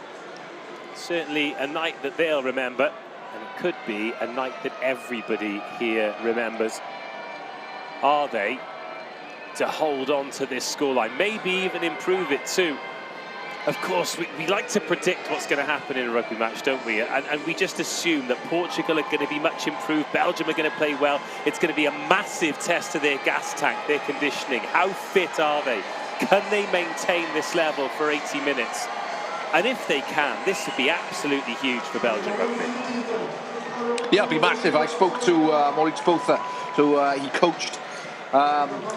Certainly a night that they'll remember, and it could be a night that everybody here remembers. Are they to hold on to this scoreline, maybe even improve it too? Of course, we like to predict what's going to happen in a rugby match, don't we? And we just assume that Portugal are going to be much improved, Belgium are going to play well. It's going to be a massive test to their gas tank, their conditioning. How fit are they? Can they maintain this level for 80 minutes? And if they can, this would be absolutely huge for Belgian rugby. Yeah, it'd be massive. I spoke to Maurice Botha, he coached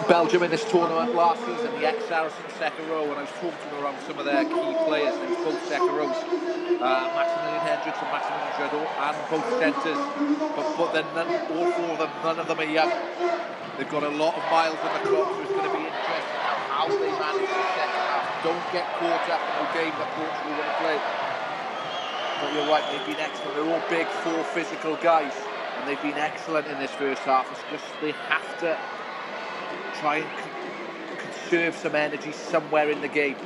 Belgium in this tournament last season, the ex-Saracens second row, and I was talking to him around some of their key players, and it was both second rows, Maximilian Hendricks and Maximilian Jadot, and both centres, but then all four of them, none of them are young. They've got a lot of miles on the clock, so it's going to be interesting how they manage the second half. Don't get caught up in the game that Portugal want to play. But you're right, they've been excellent. They're all big, full physical guys, and they've been excellent in this first half. It's just they have to try and conserve some energy somewhere in the game.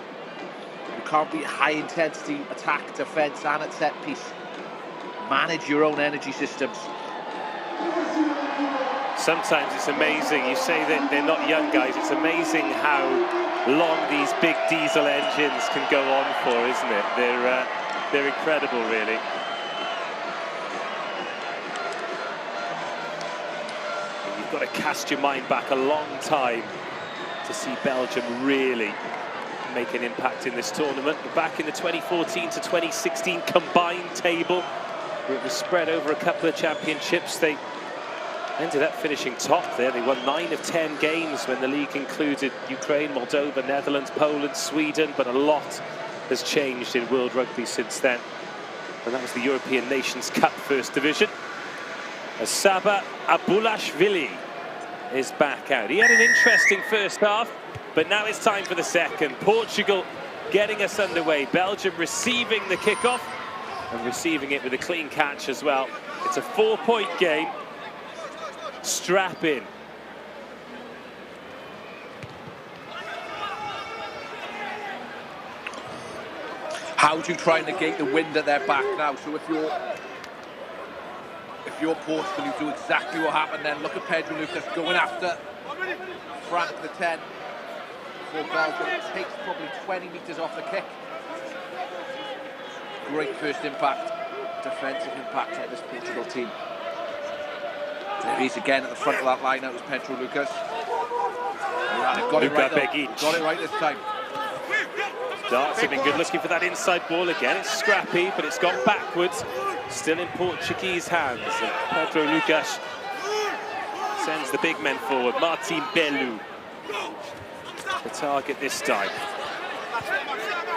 You can't be high intensity attack, defence and at set piece. Manage your own energy systems. Sometimes it's amazing, you say that they're not young guys, it's amazing how long these big diesel engines can go on for, isn't it? They're incredible, really. You've got to cast your mind back a long time to see Belgium really make an impact in this tournament. But back in the 2014 to 2016 combined table, where it was spread over a couple of championships, they ended up finishing top there. They won 9 of 10 games when the league included Ukraine, Moldova, Netherlands, Poland, Sweden, but a lot has changed in World Rugby since then. And that was the European Nations Cup First Division. As Saba Abulashvili is back out. He had an interesting first half, but now it's time for the second. Portugal getting us underway. Belgium receiving the kickoff and receiving it with a clean catch as well. It's a 4-point game. Strap in. How do you try and negate the wind at their back now? So if you're Portugal, you do exactly what happened then. Look at Pedro Lucas going after Frank the 10 for Belgium. It takes probably 20 metres off the kick. Great first impact, defensive impact at this Portugal team. There he is again at the front of that line. That was Pedro Lucas. Got it right, Begic. got it right this time. Darts have been good, looking for that inside ball again. It's scrappy, but it's gone backwards. Still in Portuguese hands. And Pedro Lucas sends the big men forward. Martin Bellu, the target this time.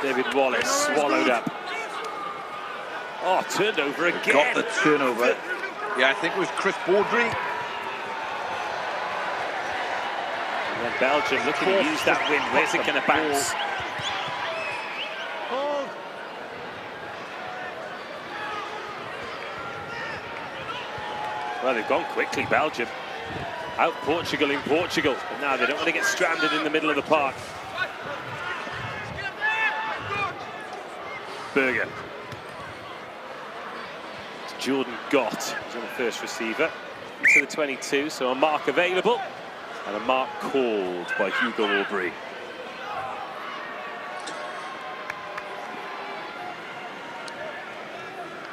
David Wallace swallowed up. Oh, turned over again. Got the turnover. Yeah, I think it was Chris Baudry. And then Belgium looking to use that win. Where's it going to bounce? Well, they've gone quickly, Belgium. Out Portugal in Portugal. But now they don't want to get stranded in the middle of the park. Berger. It's Jordan Gott, who's on the first receiver. To the 22, so a mark available. And a mark called by Hugo Aubrey.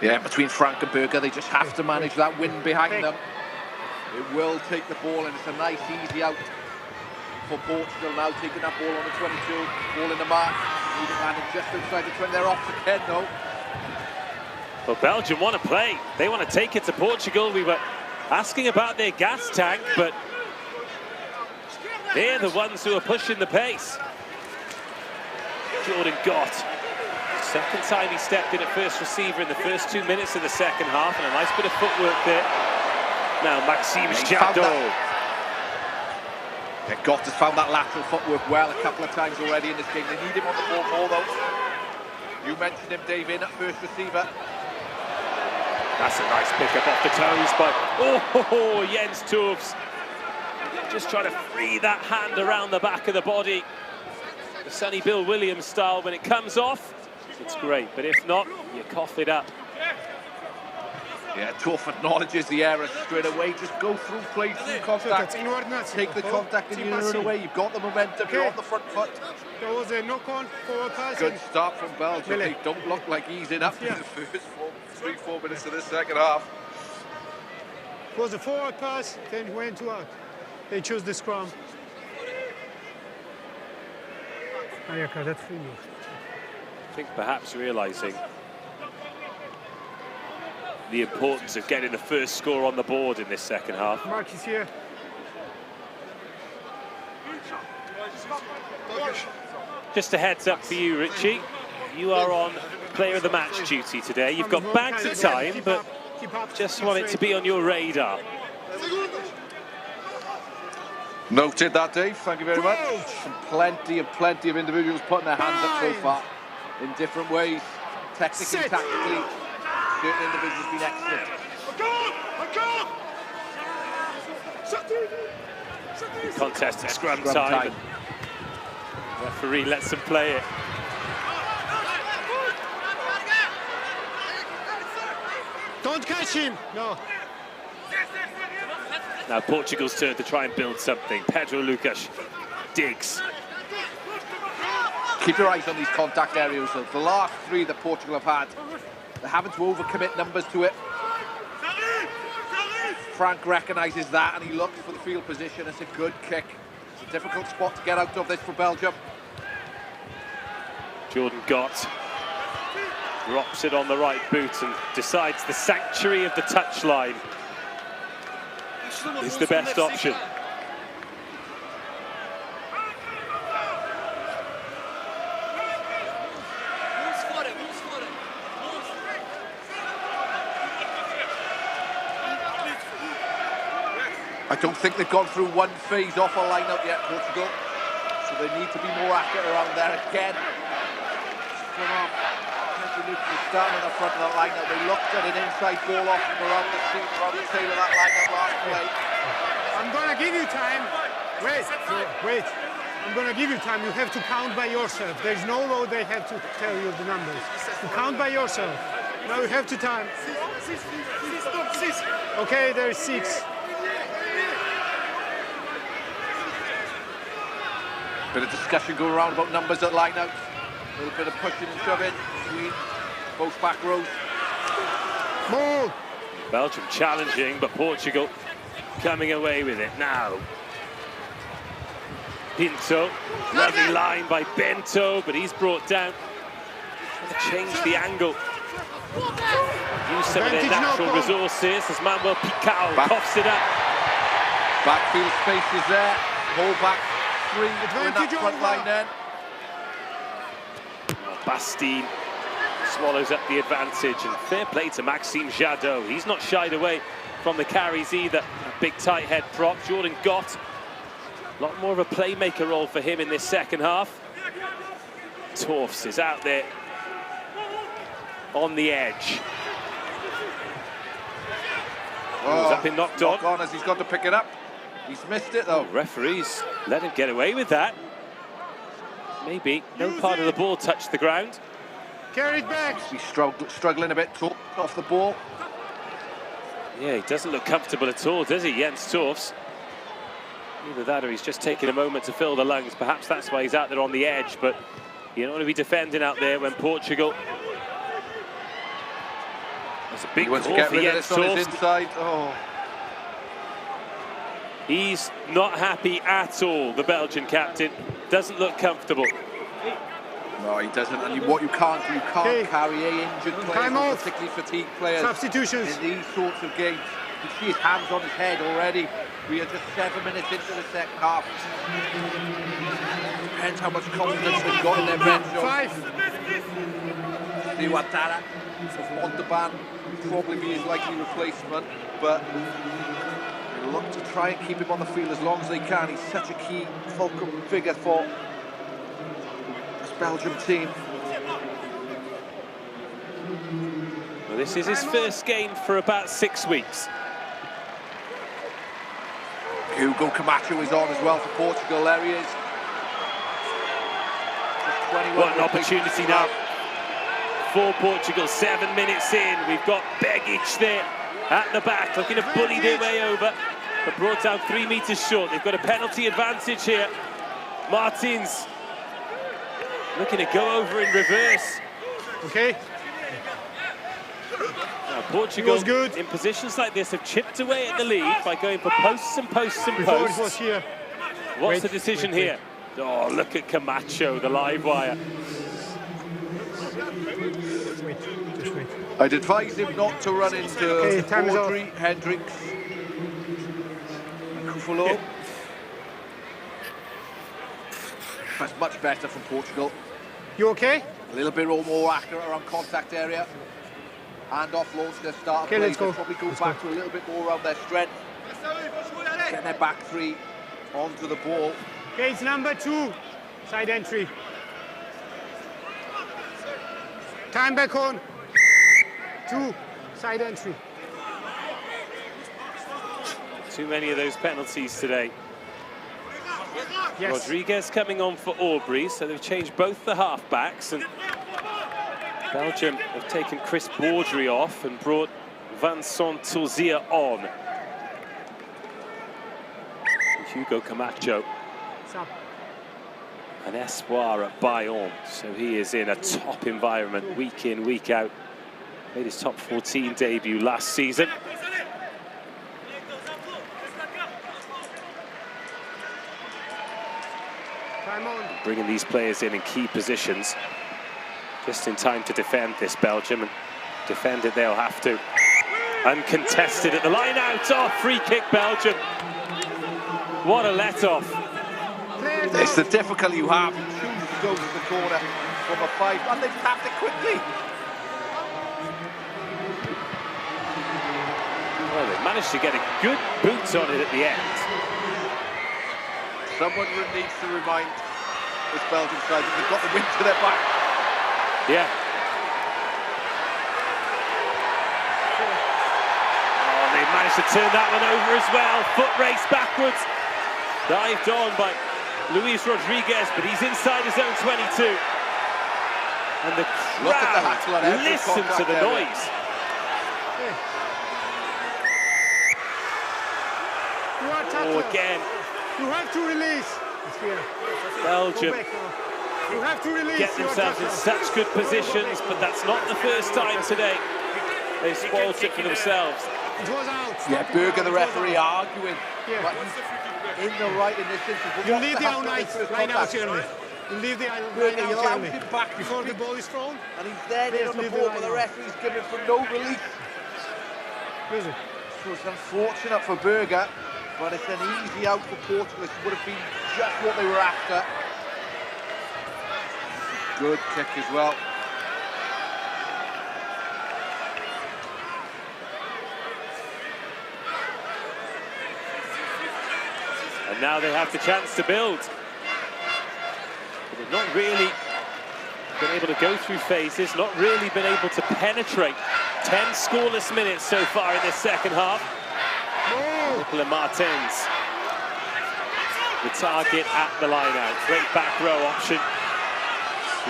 Yeah, between Frank and Berger, they just have to manage that wind behind them. It will take the ball, and it's a nice, easy out for Portugal now, taking that ball on the 22, ball in the mark, landing just outside the 20. They're off again, though. Well, Belgium want to play. They want to take it to Portugal. We were asking about their gas tank, but they're the ones who are pushing the pace. Jordan Gott. Second time he stepped in at first receiver in the first 2 minutes of the second half, and a nice bit of footwork there. Now Maxime Jadot. Yeah, Gott has found that lateral footwork well a couple of times already in this game. They need him on the ball more, though. You mentioned him, Dave, in at first receiver. That's a nice pick-up off the toes by Jens Toews. Just trying to free that hand around the back of the body. The Sonny Bill Williams style. When it comes off, it's great, but if not, you cough it up. Yeah, Tough acknowledges the error straight away. Just go through play, through contact. Take the contact and you run away. You've got the momentum, you're on the front foot. There was a knock-on forward pass. Good start from Belgium. They don't look like easing up in the first 3-4 minutes of the second half. It was a forward pass, then went to out. They chose the scrum. I think perhaps realising the importance of getting the first score on the board in this second half. Mark is here. Just a heads up for you, Richie. You are on player of the match duty today. You've got bags of time, but just want it to be on your radar. Noted that, Dave. Thank you very much. And plenty of individuals putting their hands up so far in different ways. Technically, tactically, certain individuals have been excellent. Contest at scrum time. Referee lets them play it. Don't catch him! No. Now Portugal's turn to try and build something. Pedro Lucas digs. Keep your eyes on these contact areas. The last three that Portugal have had, they're having to overcommit numbers to it. Frank recognises that and he looks for the field position. It's a good kick. It's a difficult spot to get out of this for Belgium. Jordan Gott drops it on the right boot and decides the sanctuary of the touchline is the best option. I don't think they've gone through one phase off a line-up yet, Portugal. So they need to be more accurate around there again. Starting at the front of the line-up, they looked at an inside ball off from around the seam, around the tail of that line-up last play. I'm gonna give you time. Wait. I'm gonna give you time. You have to count by yourself. There's no road they have to tell you the numbers. You count by yourself. Now you have to time. Okay, there's 6. Bit of discussion going around about numbers at line-out. A little bit of pushing and shoving between both back rows. Move! Belgium challenging, but Portugal coming away with it now. Pinto. Lovely line by Bento, but he's brought down. Trying to change the angle. Use some of their natural resources as Manuel Picao coughs it up. Backfield space is there. Hold back three in that front line then. Bastien swallows up the advantage, and fair play to Maxime Jadot. He's not shied away from the carries either. A big tight head prop. Jordan Gott, a lot more of a playmaker role for him in this second half. Torfs is out there on the edge. He's up in knocked on. As he's got to pick it up. He's missed it though. Referees let him get away with that. Maybe no part of the ball touched the ground. Carried back. He's struggling a bit off the ball. Yeah, he doesn't look comfortable at all, does he, Jens Torfs? Either that or he's just taking a moment to fill the lungs. Perhaps that's why he's out there on the edge, but you don't want to be defending out there when Portugal... That's a big call for Jens Torfs. Oh. He's not happy at all, the Belgian captain. Doesn't look comfortable. No, he doesn't. And what you can't do, you can't carry injured players, particularly fatigued players. Substitutions. In these sorts of games. You see his hands on his head already. We are just 7 minutes into the second half. Depends how much confidence they've got in their bench. 5. Steve Ouattara of Montauban probably be his likely replacement, but they look to try and keep him on the field as long as they can. He's such a key fulcrum figure for this Belgium team. Well, this is his first game for about 6 weeks. Hugo Camacho is on as well for Portugal. There he is. What an opportunity now for Portugal. 7 minutes in, we've got Begic there at the back, looking to bully their way over, but brought down 3 meters short. They've got a penalty advantage here. Martins looking to go over in reverse. Okay. Now, Portugal, in positions like this, have chipped away at the lead by going for posts and posts and posts. What's the decision here? Oh, look at Camacho, the live wire. Just wait. I'd advise him not to run into Audrey, Hendricks, and Kufalo. Yeah. That's much better from Portugal. You okay? A little bit more accurate around contact area. And offloads their start Okay, let's go. Probably go back to a little bit more around their strength. Get their back three onto the ball. Okay, it's number 2. Side entry. Time back on. 2. Side entry. Too many of those penalties today. Yes. Rodriguez coming on for Aubrey, so they've changed both the half-backs, and Belgium have taken Chris Baudry off and brought Vincent Touzia on. And Hugo Camacho, an espoir at Bayonne, so he is in a top environment week in, week out. Made his top 14 debut last season. Bringing these players in key positions, just in time to defend this Belgium, and defend it they'll have to. Uncontested at the line out. Oh, free kick Belgium. What a let-off. It's the difficulty you have. You choose to go to the corner from a 5, and they've tapped it quickly. Well, they managed to get a good boot on it at the end. Someone needs to remind this Belgian side that they've got the wind to their back. Yeah. Oh, they managed to turn that one over as well. Foot race backwards. Dived on by Luis Rodriguez, but he's inside his own 22. And the crowd, listen to the noise. Oh, again. You have to release. Belgium You have to release. get themselves in such good positions, but that's not the first time today. They spoiled it for themselves. It was out. Yeah, Berger, the referee, arguing. Yeah. But he's in the right in this instance. But You what's leave to the happen out in first line out contact? early. You leave the line Berger, he out allows early. him back Before the ball is thrown. and he's dead in Yes, on the leave the ball, line but the out. referee's giving for no relief. Listen. So it's unfortunate for Berger, but it's an easy out for Portugal. It would have been just what they were after. Good kick as well. And now they have the chance to build. But they've not really been able to go through phases, not really been able to penetrate. 10 scoreless minutes so far in this second half. Nicola Martins, the target at the line-out. Great back row option.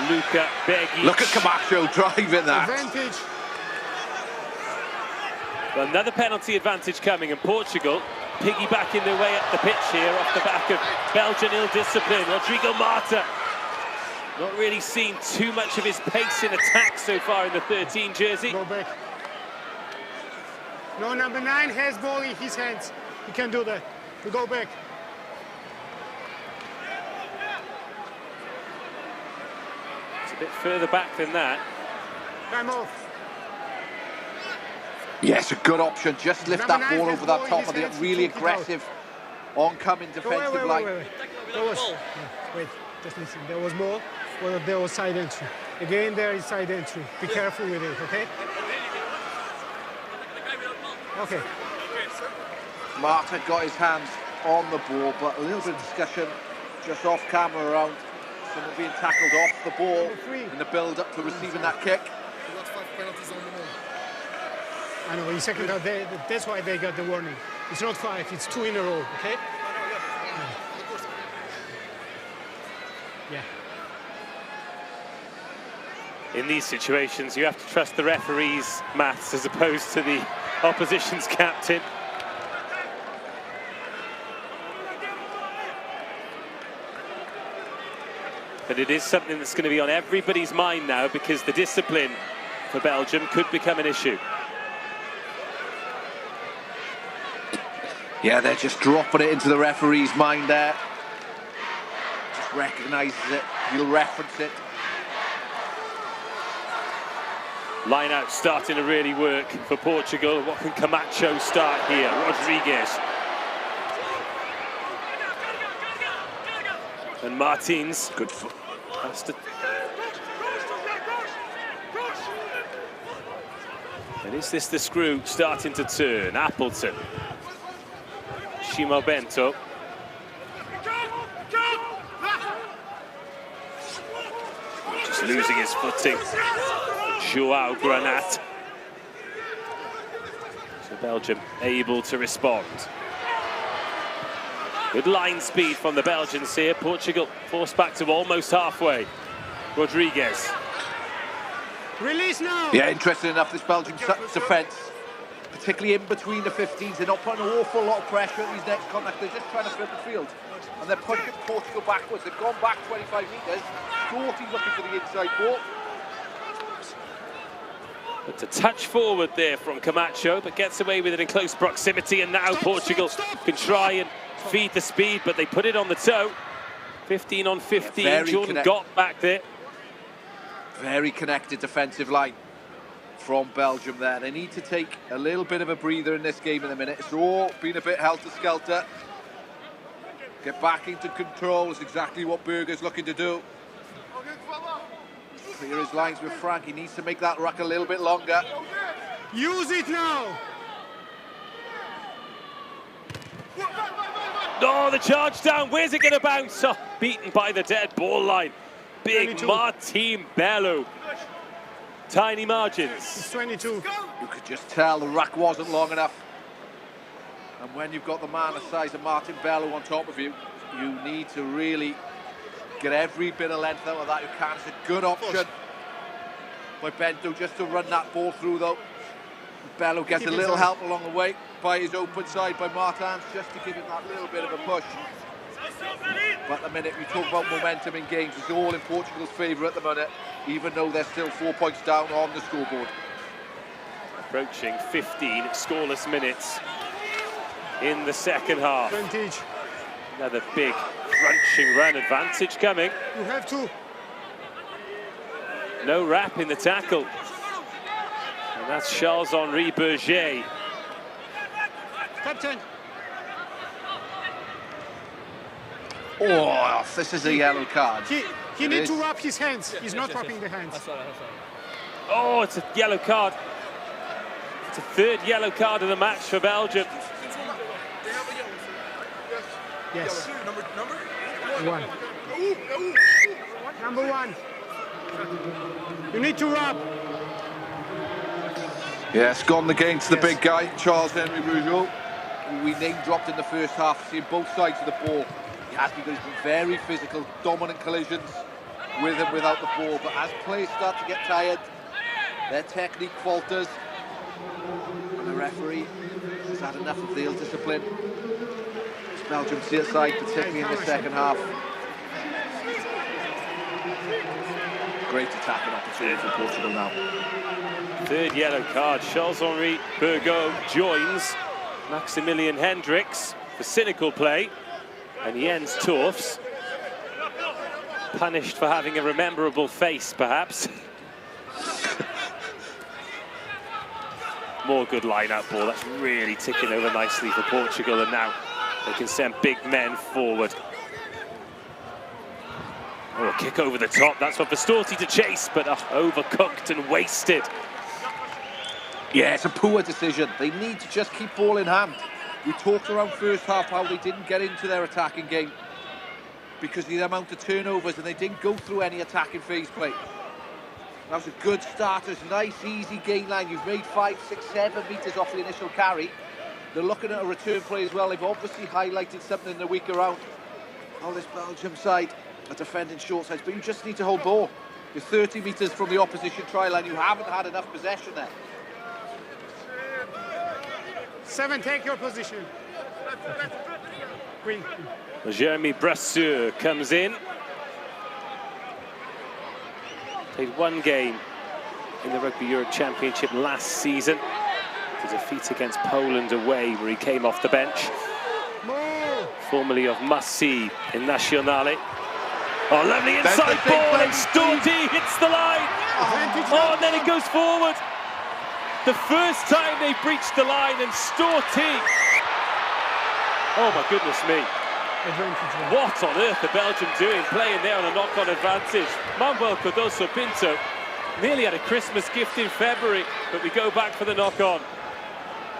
Luka Begic. Look at Camacho driving that. Advantage. Another penalty advantage coming, and Portugal piggybacking their way up the pitch here off the back of Belgian ill-discipline. Rodrigo Marta not really seen too much of his pace in attack so far in the 13 jersey. Go back. No, number 9 has ball in his hands. He can do that. To go back. It's a bit further back than that. Time off. Yes, a good option. Just lift Number that 9 ball has over ball that in top his of the hands to really choke it out. aggressive oncoming defensive line. There was, wait, just listen. There was more, well, there was side entry. Again, there is side entry. Be careful with it, okay? Okay. Marta got his hands on the ball, but a little bit of discussion just off camera around someone being tackled off the ball in the build-up to receiving that kick. I know, in second half, that's why they got the warning. It's not 5, it's 2 in a row, okay? Yeah. In these situations, you have to trust the referee's maths as opposed to the opposition's captain. But it is something that's going to be on everybody's mind now, because the discipline for Belgium could become an issue. Yeah, they're just dropping it into the referee's mind there. Just recognises it, he'll reference it. Line out starting to really work for Portugal. What can Camacho start here? Rodriguez. And Martins. Good foot. And is this the screw starting to turn? Appleton. Shimo Bento. Just losing his footing. Joao Granat. So Belgium able to respond. Good line speed from the Belgians here. Portugal forced back to almost halfway. Rodriguez. Release now! Yeah, interesting enough, this Belgian defence, particularly in between the 15s, they're not putting an awful lot of pressure at these next contacts. They're just trying to flip the field. And they're pushing Portugal backwards. They've gone back 25 metres. Doughty's looking for the inside ball. It's a touch forward there from Camacho, but gets away with it in close proximity. And now Portugal can try and feed the speed, but they put it on the toe. 15 on 15. Very Jordan got back there. Very connected defensive line from Belgium there. They need to take a little bit of a breather in this game in a minute. It's all been a bit helter-skelter. Get back into control is exactly what Berger's looking to do. Clear his lines with Frank. He needs to make that ruck a little bit longer. Use it now! Oh, the charge down. Where's it going to bounce? Oh, beaten by the dead ball line. Big 22. Martin Bello. Tiny margins. It's 22. You could just tell the ruck wasn't long enough. And when you've got the man the size of Martin Bello on top of you, you need to really get every bit of length out of that you can. It's a good option by Bento just to run that ball through, though. Bello gets a little help along the way by his open side by Martins, just to give it that little bit of a push. But the minute we talk about momentum in games, it's all in Portugal's favour at the minute, even though they're still 4 points down on the scoreboard. Approaching 15 scoreless minutes in the second half. Advantage. Another big crunching run, advantage coming. You have to. No wrap in the tackle. And that's Charles-Henri Berger. Captain. Oh, this is a yellow card. He needs to wrap his hands. He's not wrapping the hands. Oh, it's a yellow card. It's a third yellow card of the match for Belgium. Yes. One. Number one. You need to wrap. Yeah, it's gone against the big guy, Charles-Henri Berger, who we name-dropped in the first half, seeing both sides of the ball. He has been very physical, dominant collisions with and without the ball, but as players start to get tired, their technique falters, and the referee has had enough of the ill-discipline. It's Belgium's side, particularly in the second half. Great attacking opportunity for Portugal now. Third yellow card. Charles-Henri Berger joins Maximilian Hendricks for cynical play, and Jens Toorfs punished for having a rememberable face, perhaps. More good line-up ball. That's really ticking over nicely for Portugal, and now they can send big men forward. Oh, a kick over the top. That's for Bastorti to chase, but overcooked and wasted. Yeah, it's a poor decision. They need to just keep ball in hand. We talked around first half how they didn't get into their attacking game because of the amount of turnovers, and they didn't go through any attacking phase play. That was a good start. It's a nice, easy gain line. You've made 5, 6, 7 metres off the initial carry. They're looking at a return play as well. They've obviously highlighted something in the week around on this Belgium side, a defending short sides, but you just need to hold ball. You're 30 metres from the opposition try line. You haven't had enough possession there. 7, take your position. Green. Jeremy Brasseur comes in. Played one game in the Rugby Europe Championship last season. The defeat against Poland away, where he came off the bench. Formerly of Must-See in Nationale. Oh, lovely inside ball, and Storti hits the line. Oh, and then it goes forward. The first time they breached the line, and Storti. Oh my goodness me. What on earth are Belgium doing, playing there on a knock-on advantage? Manuel Cardoso Pinto nearly had a Christmas gift in February, but we go back for the knock-on.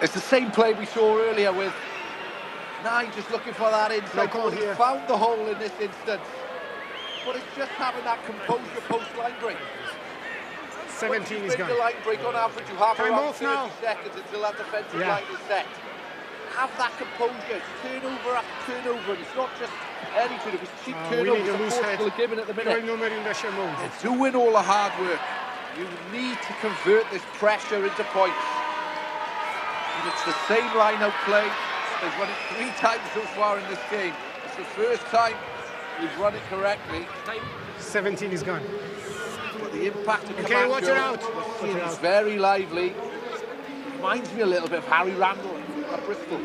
It's the same play we saw earlier with 9 just looking for that inside ball. He found the hole in this instance, but it's just having that composure post-line break. 17 is gone. The line break on average, you have Time around off 30 now. seconds until that defensive line is set. Have that composure. It's turnover after turnover, and it's not just any turnover, it's cheap turnovers that Portugal are giving at the minute. They're doing all the hard work. You need to convert this pressure into points. And it's the same line-out play. They've run it 3 times so far in this game. It's the first time we've run it correctly. 17 is gone. But the impact of Okay, watch it out. It's very lively. Reminds me a little bit of Harry Randall at Bristol.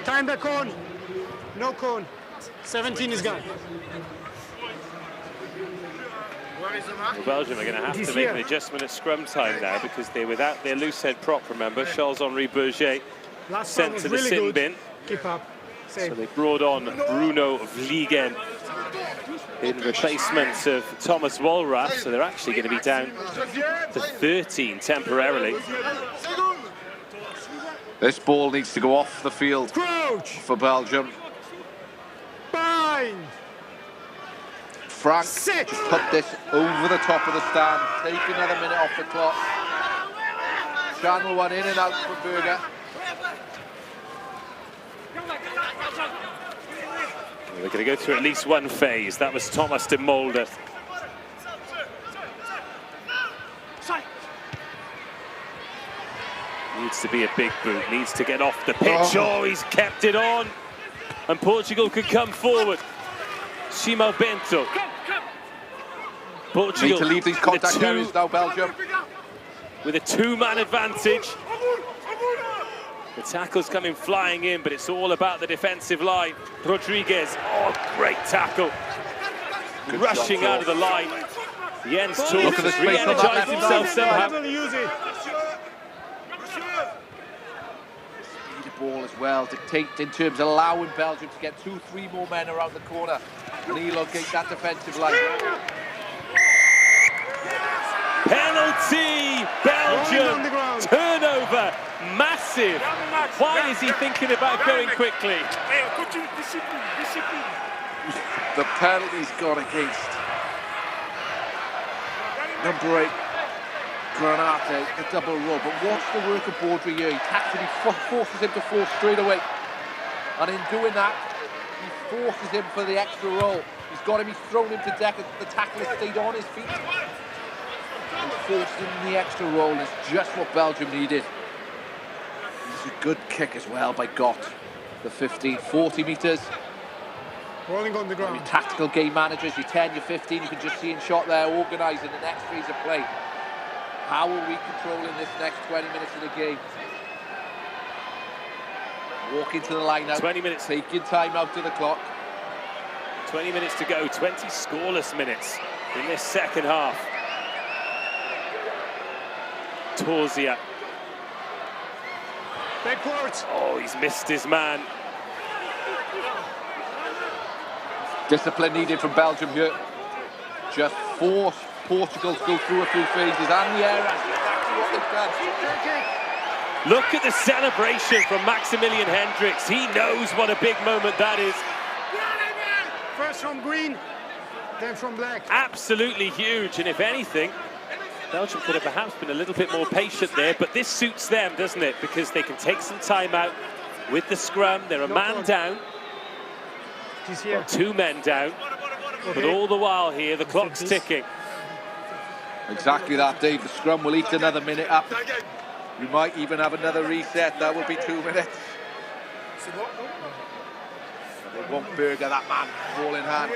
Time the cone. No cone. 17 is gone. Well, Belgium are going to have to make an adjustment at scrum time now, because they're without their loose head prop, remember. Charles-Henri Berger sent to the sin bin. Keep up. So they brought on Bruno Vliegen in replacement of Thomas Walrath, so they're actually going to be down to 13 temporarily. This ball needs to go off the field for Belgium. Bind. Frank just put this over the top of the stand, take another minute off the clock. Channel one in and out for Berger. They're going to go through at least one phase. That was Thomas de Mulder. Needs to be a big boot, needs to get off the pitch. Oh, he's kept it on. And Portugal could come forward. Shimao Bento. Portugal need to leave these contact areas now, Belgium. with a two-man advantage. The tackle's coming flying in, but it's all about the defensive line. Rodriguez, oh, great tackle. Good Rushing shot, out of the line. Jens Torf Look at the has space on that re-energized left himself side. somehow. Use it. Speed of ball as well, dictate in terms of allowing Belgium to get 2-3 more men around the corner and elongate that defensive line. Penalty, Belgium, turnover, massive. Why is he thinking about going quickly? The penalty's gone against number 8, Granate, the double roll. But watch the work of Baudry here. He tactically forces him to fall straight away. And in doing that, he forces him for the extra roll. He's got him, he's thrown him to deck, the tackler stayed on his feet. He forced him in the extra roll, and it's just what Belgium needed. It's a good kick as well by Gott. The 15, 40 metres. Rolling on the ground. I mean, tactical game managers, your 10, your 15, you can just see in shot there, organising the next phase of play. How are we controlling this next 20 minutes of the game? Walk into the line-out, 20 minutes. taking time out of the clock. 20 minutes to go, 20 scoreless minutes in this second half. Torzia. Backwards. Oh, he's missed his man. Discipline needed from Belgium here. Just force Portugal to go through a few phases, and the error, that's exactly what they've done. Look at the celebration from Maximilian Hendricks. He knows what a big moment that is. First from green, then from black. Absolutely huge, and if anything, Belgium could have perhaps been a little bit more patient there, but this suits them, doesn't it? Because they can take some time out with the scrum. They're a man down, He's here. or 2 men down, but all the while here, the clock's ticking. Exactly that, Dave. The scrum will eat another minute up. We might even have another reset. That will be 2 minutes. They won't Berger, that man, ball in hand.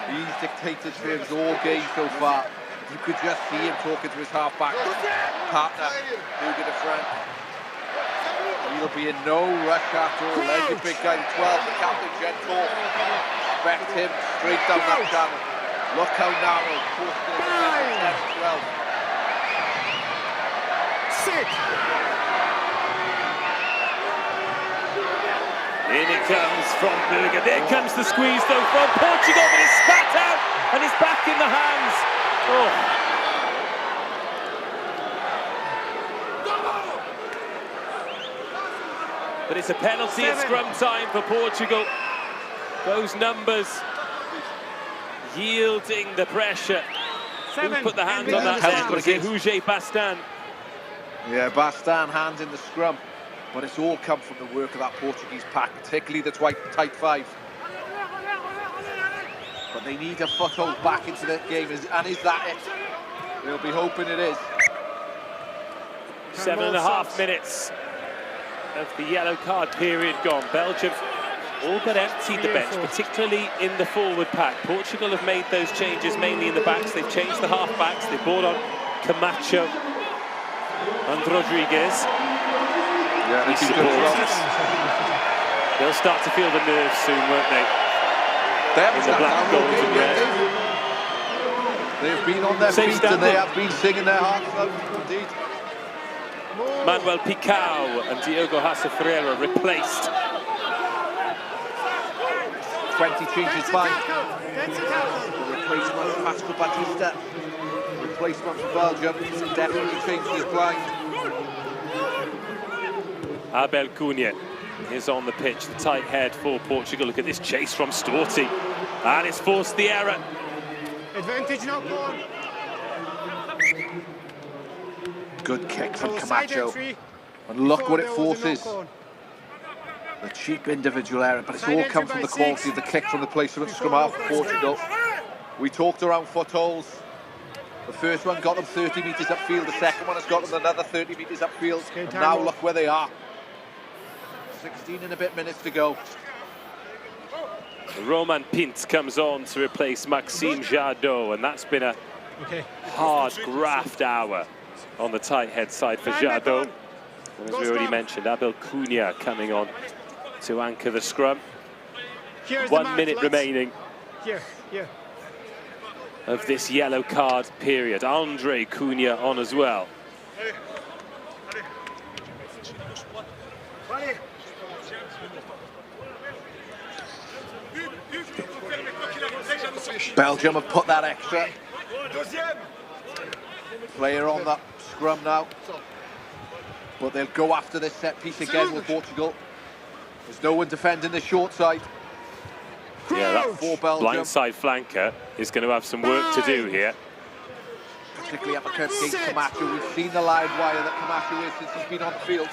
He's dictated terms all game so far. You could just see him talking to his half-back partner, Hugo de Frank. He'll be in no rush at all. There's your big guy, 12, the captain, Jens Torf. Expect him straight down that channel. Look how narrow Portugal is 10-12. Sit. In it comes from Berger. There comes the squeeze though from Portugal, but it's spat out and it's back in the hands. Oh. But it's a penalty at scrum time for Portugal. Those numbers yielding the pressure. Who put the hands on that hand? Was it Rouget Bastan? Yeah, Bastan hands in the scrum. But it's all come from the work of that Portuguese pack, particularly the tight 5. But they need a foothold back into the game, and is that it? They'll be hoping it is. 7.5 minutes of the yellow card period gone. Belgium all but emptied the bench, particularly in the forward pack. Portugal have made those changes mainly in the backs. They've changed the half-backs. They brought on Camacho and Rodriguez. Yeah, they'll start to feel the nerves soon, won't they? They haven't in the black, gold and red. They've been on their feet and they have been singing their hearts out, indeed. Manuel Picao and Diogo Hassa Ferreira replaced. 20 changes by replacement for Pascal Batista. Replacement for Belgium. Definitely changed his blind. Abel Cunha is on the pitch, the tight head for Portugal. Look at this chase from Storti, and it's forced the error. Advantage now, gone. Good kick from Camacho. And look what it forces. The cheap individual error, but it's all come from the quality of the kick from the placement scrum half for Portugal. We talked around footholds. The first one got them 30 metres upfield, the second one has got them another 30 metres upfield. And now look where they are. 16 and a bit minutes to go. Roman Pint comes on to replace Maxime Jadot, and that's been a hard graft hour on the tight head side for Jadot. And as we already mentioned, Abel Cunha coming on to anchor the scrum. Here's 1 minute remaining Here. of this yellow card period. Andre Cunha on as well. Belgium have put that extra player on that scrum now, but they'll go after this set piece again with Portugal. There's no one defending the short side. Yeah, that For Belgium, blindside flanker is going to have some work to do here. particularly uppercut against Camacho. We've seen the live wire that Camacho is since he's been on the field.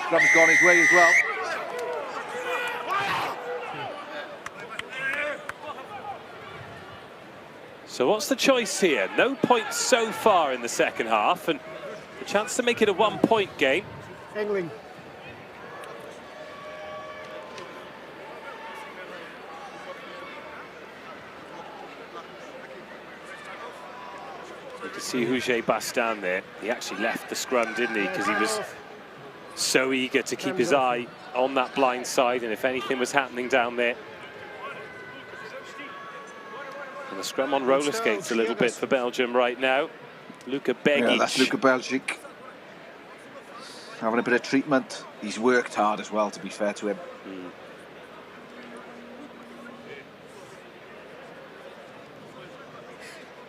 Scrum's gone his way as well. So what's the choice here? No points so far in the second half, and a chance to make it a 1-point game. Angling. You can see Huger Bastin there. He actually left the scrum, didn't he? Because he was so eager to keep his eye on that blind side, and if anything was happening down there. And the scrum on roller skates a little bit for Belgium right now. Luka Begic. Yeah, that's Luka Begic. Having a bit of treatment. He's worked hard as well, to be fair to him.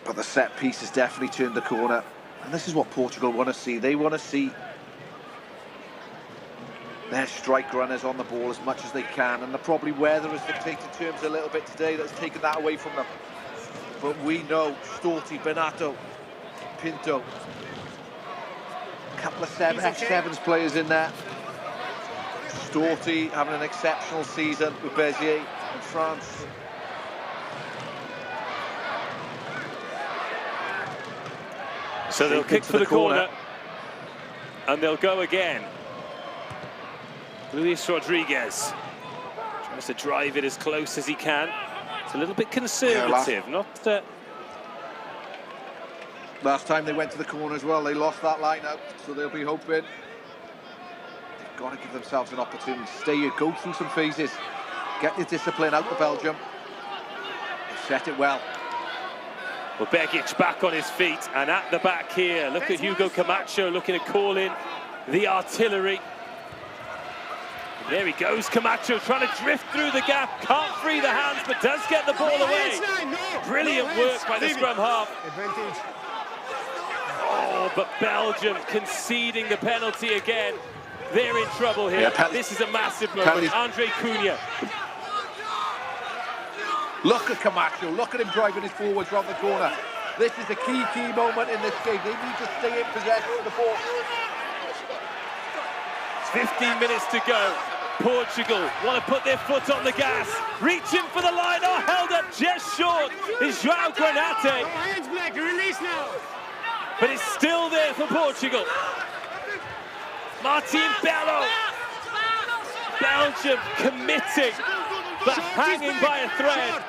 But the set piece has definitely turned the corner. And this is what Portugal want to see. They want to see their strike runners on the ball as much as they can. And the probably weather has dictated terms a little bit today that's taken that away from them. But we know Storti, Benato, Pinto, a couple of X7s players in there. Storti having an exceptional season with Béziers in France. So they'll kick for the corner, and they'll go again. Luis Rodriguez tries to drive it as close as he can. It's a little bit conservative, Last time they went to the corner as well, they lost that line out, so they'll be hoping. They've got to give themselves an opportunity to stay here, go through some phases, get the discipline out of Belgium. They've set it well. Well, Begic back on his feet, and at the back here, look at Hugo Camacho looking to call in the artillery. And there he goes, Camacho trying to drift through the gap, can't free the hands, but does get the ball away. Brilliant work by the scrum half. Advantage. Oh, but Belgium conceding the penalty again. They're in trouble here. Yeah, this is a massive moment. Andre Cunha. Look at Camacho, look at him driving his forwards round the corner. This is a key moment in this game. They need to stay in possession of the ball. 15 minutes to go. Portugal want to put their foot on the gas. Reaching for the line. Oh, held up just short is João Granate. Hands black, release now. But it's still there for Portugal. Martin Bello. Belgium committing, but hanging by a thread.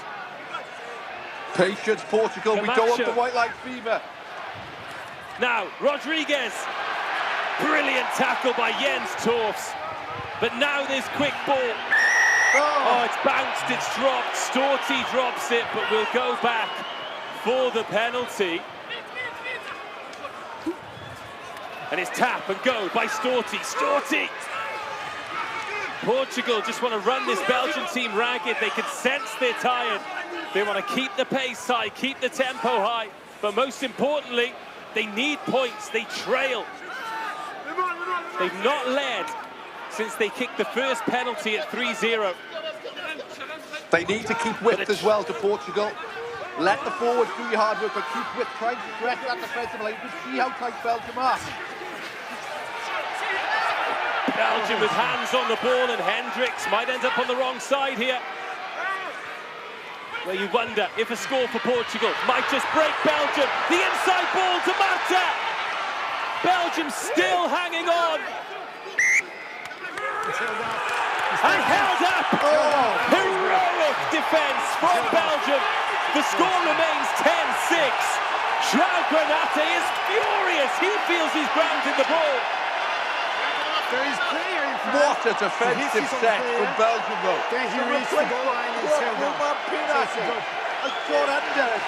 Patience, Portugal. Camacho. We don't want the white light fever. Now, Rodriguez. Brilliant tackle by Jens Torfs. But now there's quick ball. Oh, it's bounced, it's dropped. Storti drops it, but we'll go back for the penalty. And it's tap and go by Storti. Storti! Portugal just want to run this Belgian team ragged. They can sense they're tired. They want to keep the pace high, keep the tempo high. But most importantly, they need points. They trail. They've not led since they kicked the first penalty at 3-0. They need to keep width as well to Portugal. Let the forwards do your hard work, but keep width. Try to press that defensive line. You can see how tight Belgium are. Belgium with hands on the ball, and Hendricks might end up on the wrong side here. Where you wonder if a score for Portugal might just break Belgium. The inside ball to Mata. Belgium still hanging on. And held up. Heroic defense from Belgium. The score remains 10-6. João Granate is furious. He feels he's grounded the ball. There is player in front. What a defensive set from Belgium, though. Then he reached the goal line and held up. Has got under it.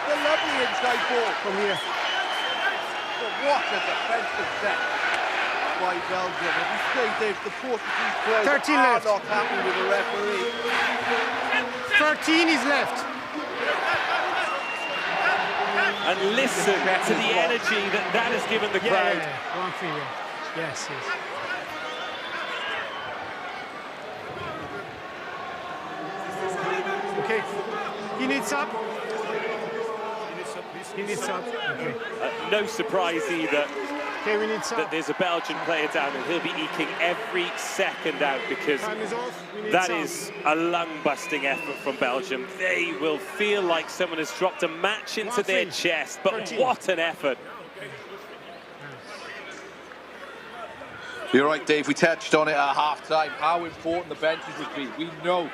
The lovely inside ball. From here. But what a defensive set by Belgium. And you say, Dave, the Portuguese players 13 are left. not happy with the referee. 13 is left. And listen to the energy that has given the crowd. Yeah, 1-3, yeah. Yes, yes. Okay, he needs up. He needs up. Okay. No surprise either Okay, we need that there's a Belgian player down and he'll be eking every second out because Time is off. We need that some. is a lung-busting effort from Belgium. They will feel like someone has dropped a match into their chest, but 13. what an effort. You're right, Dave. We touched on it at half-time, how important the benches would be. We know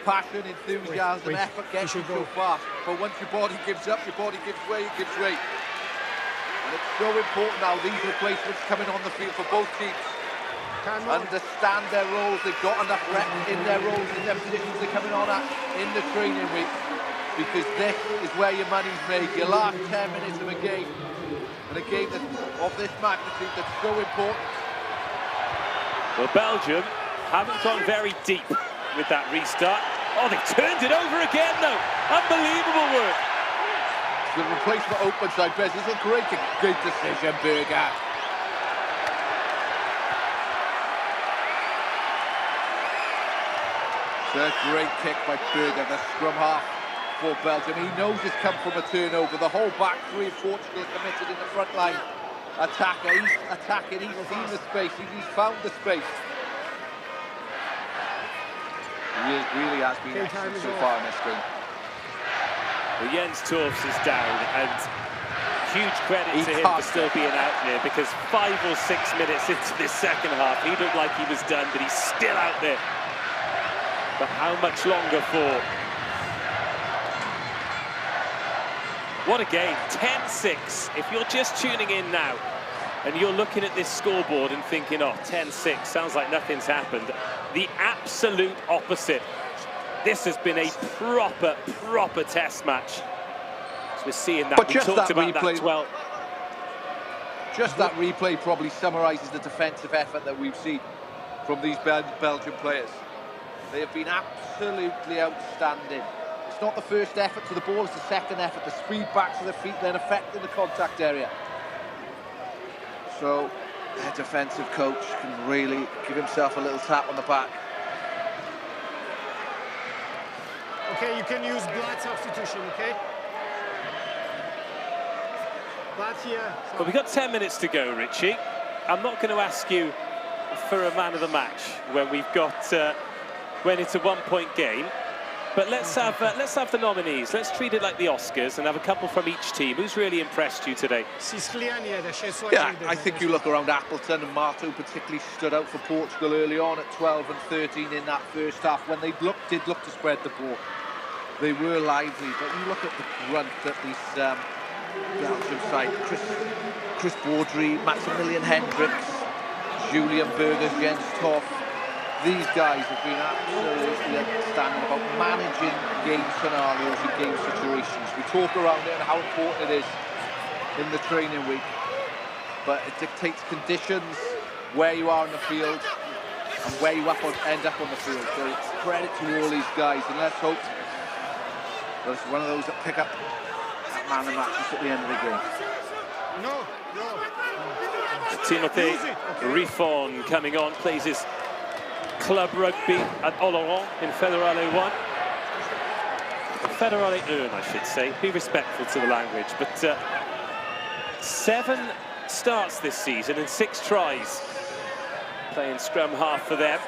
passion, enthusiasm, Wait, effort gets you so far. But once your body gives up, your body gives way, it gives way. And it's so important now, these replacements coming on the field for both teams. Understand their roles, they've got enough reps in their roles, in their positions they're coming on at in the training week. Because this is where your money's made, your last 10 minutes of a game. And a game of this magnitude that's so important. Well, Belgium haven't gone very deep with that restart. Oh, they turned it over again, though. Unbelievable work. The replacement open side, Bez. It's a great good decision, Berger. It's a great kick by Berger, the scrum half for Belgium. He knows it's come from a turnover. The whole back three of Portugal committed in the front line. Attacker, he's attacking, he's seen the space, he's found the space. He really has been excellent so far in this game. Well, Jens Torfs is down, and huge credit to him for still being out there, because 5 or 6 minutes into this second half, he looked like he was done, but he's still out there. But how much longer for? What a game, 10-6. If you're just tuning in now and you're looking at this scoreboard and thinking, oh, 10-6, sounds like nothing's happened. The absolute opposite. This has been a proper test match. So we're seeing that. But we just talked that about replay, that 12. Just that replay probably summarises the defensive effort that we've seen from these Belgian players. They have been absolutely outstanding. It's not the first effort to the ball, it's the second effort. The speed back to the feet, then affecting the contact area. So their defensive coach can really give himself a little tap on the back. Okay, you can use blood substitution, okay? Blood here. Well, we've got 10 minutes to go, Richie. I'm not going to ask you for a man of the match when we've got when it's a one-point game. But let's have the nominees. Let's treat it like the Oscars and have a couple from each team. Who's really impressed you today? Yeah, I think you look around Appleton and Marto particularly stood out for Portugal early on at 12 and 13 in that first half when they did look to spread the ball. They were lively, but you look at the grunt that this Belgium side, Chris Baudry, Maximilian Hendricks, Julian Berger, Jens Toff. These guys have been absolutely outstanding about managing game scenarios and game situations. We talk around it and how important it is in the training week, but it dictates conditions, where you are in the field, and where you end up on the field. So it's credit to all these guys, and let's hope that it's one of those that pick up that man of matches at the end of the game. Timothy Riffon coming on, plays his club rugby at Oloron in Federale 1. Federale 1, I should say. Be respectful to the language. But 7 starts this season and 6 tries. Playing scrum half for them.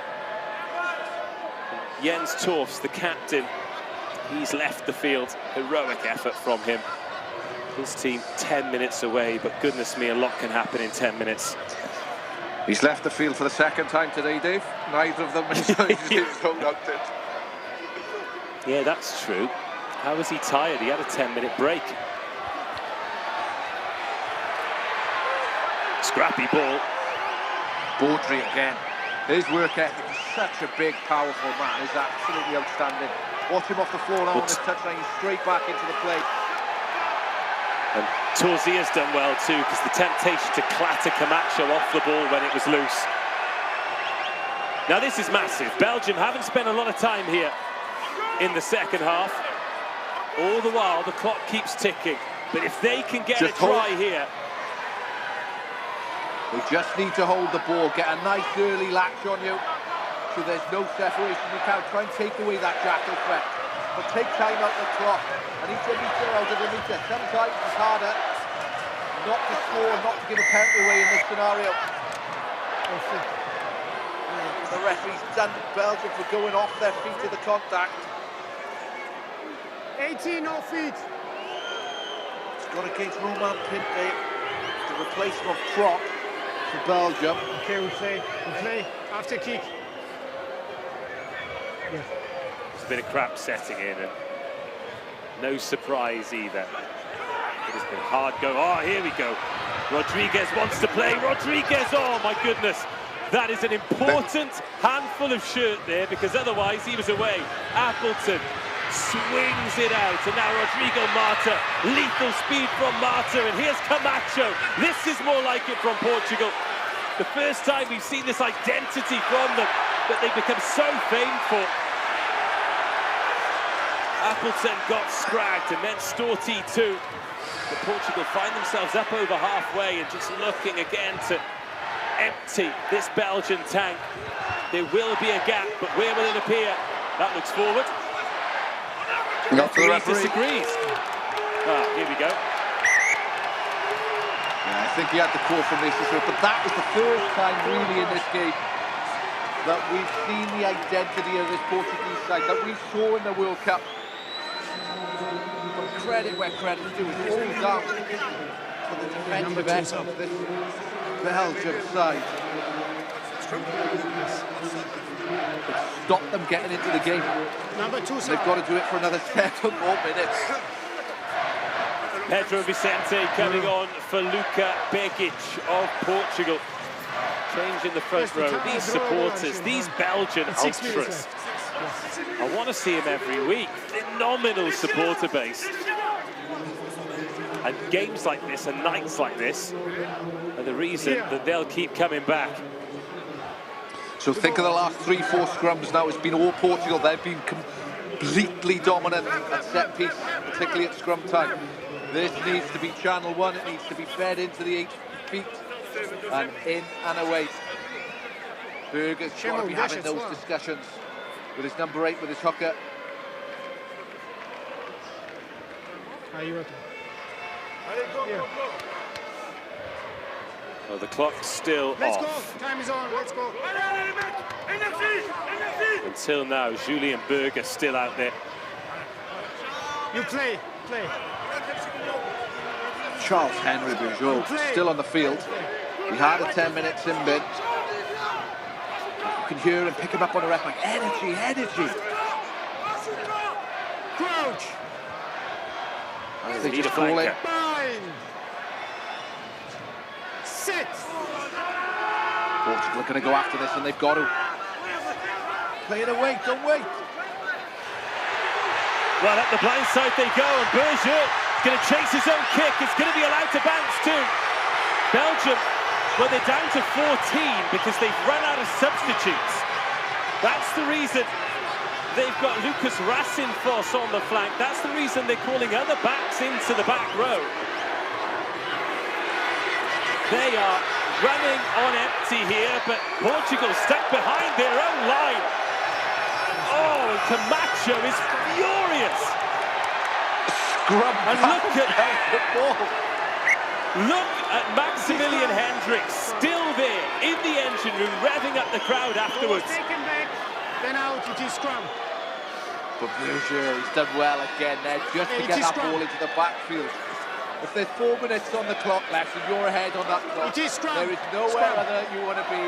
Jens Torfs, the captain, he's left the field. Heroic effort from him. His team 10 minutes away, but goodness me, a lot can happen in 10 minutes. He's left the field for the second time today, Dave. Neither of them is held out it. Yeah, that's true. How was he tired? He had a 10-minute break. Scrappy ball. Baudry again. His work ethic is such a big, powerful man. He's absolutely outstanding. Watch him off the floor now on his touchline. He's straight back into the play. And Torzi has done well too, because the temptation to clatter Camacho off the ball when it was loose. Now this is massive. Belgium haven't spent a lot of time here in the second half. All the while, the clock keeps ticking. But if they can get a try here... They just need to hold the ball, get a nice early latch on you, so there's no separation. You can't try and take away that jackal threat, but take time out the clock. And each meter out of a meter. Sometimes it's harder not to score, not to give a penalty away in this scenario. The referee's done Belgium for going off their feet to the contact. 18 off feet. It's gone against Roman Pinte, the replacement of Trot. For Belgium. Okay, we play after kick. Yeah. There's a bit of crap setting in, and no surprise either. It has been hard go. Oh, here we go. Rodriguez wants to play. Rodriguez, oh my goodness. That is an important handful of shirt there, because otherwise he was away. Appleton swings it out, and now Rodrigo Marta. Lethal speed from Marta, and here's Camacho. This is more like it from Portugal. The first time we've seen this identity from them that they've become so famed for. Appleton got scragged, and then Storti too. But Portugal find themselves up over halfway and just looking again to empty this Belgian tank. There will be a gap, but where will it appear? That looks forward. Referee disagrees. Ah, here we go. Yeah, I think he had the call from this, but that was the first time really in this game that we've seen the identity of this Portuguese side that we saw in the World Cup. But credit where credit's due. It's all down to the defensive effort of this Belgium side. Stop them getting into the game. Number 2, they've got to do it for another 10 more minutes. Pedro Vicente coming on for Luka Begic of Portugal. Change in the front row. These supporters, these Belgian ultras. I want to see them every week. Phenomenal supporter base. And games like this and nights like this are the reason that they'll keep coming back. So think of the last 3-4 scrums now. It's been all Portugal. They've been completely dominant at set piece, particularly at scrum time. This needs to be channel 1. It needs to be fed into the 8 feet and in and away. Berger's got to be having those discussions with his number 8, with his hooker. Well, the clock's still Let's off. go. Time is on. Let's go. Until now, Julian Berger still out there. You play. Charles Henry Bourgeot still on the field. He had a 10-minute sin bin. You can hear him pick him up on the ref like, energy. Crouch. As they just call it. Bind. Sit. Portugal are going to go after this, and they've got to. Play it away, don't wait. Well, at the blind side they go, and Berger is going to chase his own kick. It's going to be allowed to bounce too. Belgium, well, they're down to 14 because they've run out of substitutes. That's the reason they've got Lucas Racinfos on the flank. That's the reason they're calling other backs into the back row. They are running on empty here, but Portugal stuck behind their own line. Oh, Camacho is furious. Scrum. And look at Maximilian Hendricks still there in the engine room, revving up the crowd afterwards. Taken back, then out, it is scrum. But Berger, he's done well again there, just to get that ball into the backfield. If there's 4 minutes on the clock left and you're ahead on that clock, there is nowhere other you want to be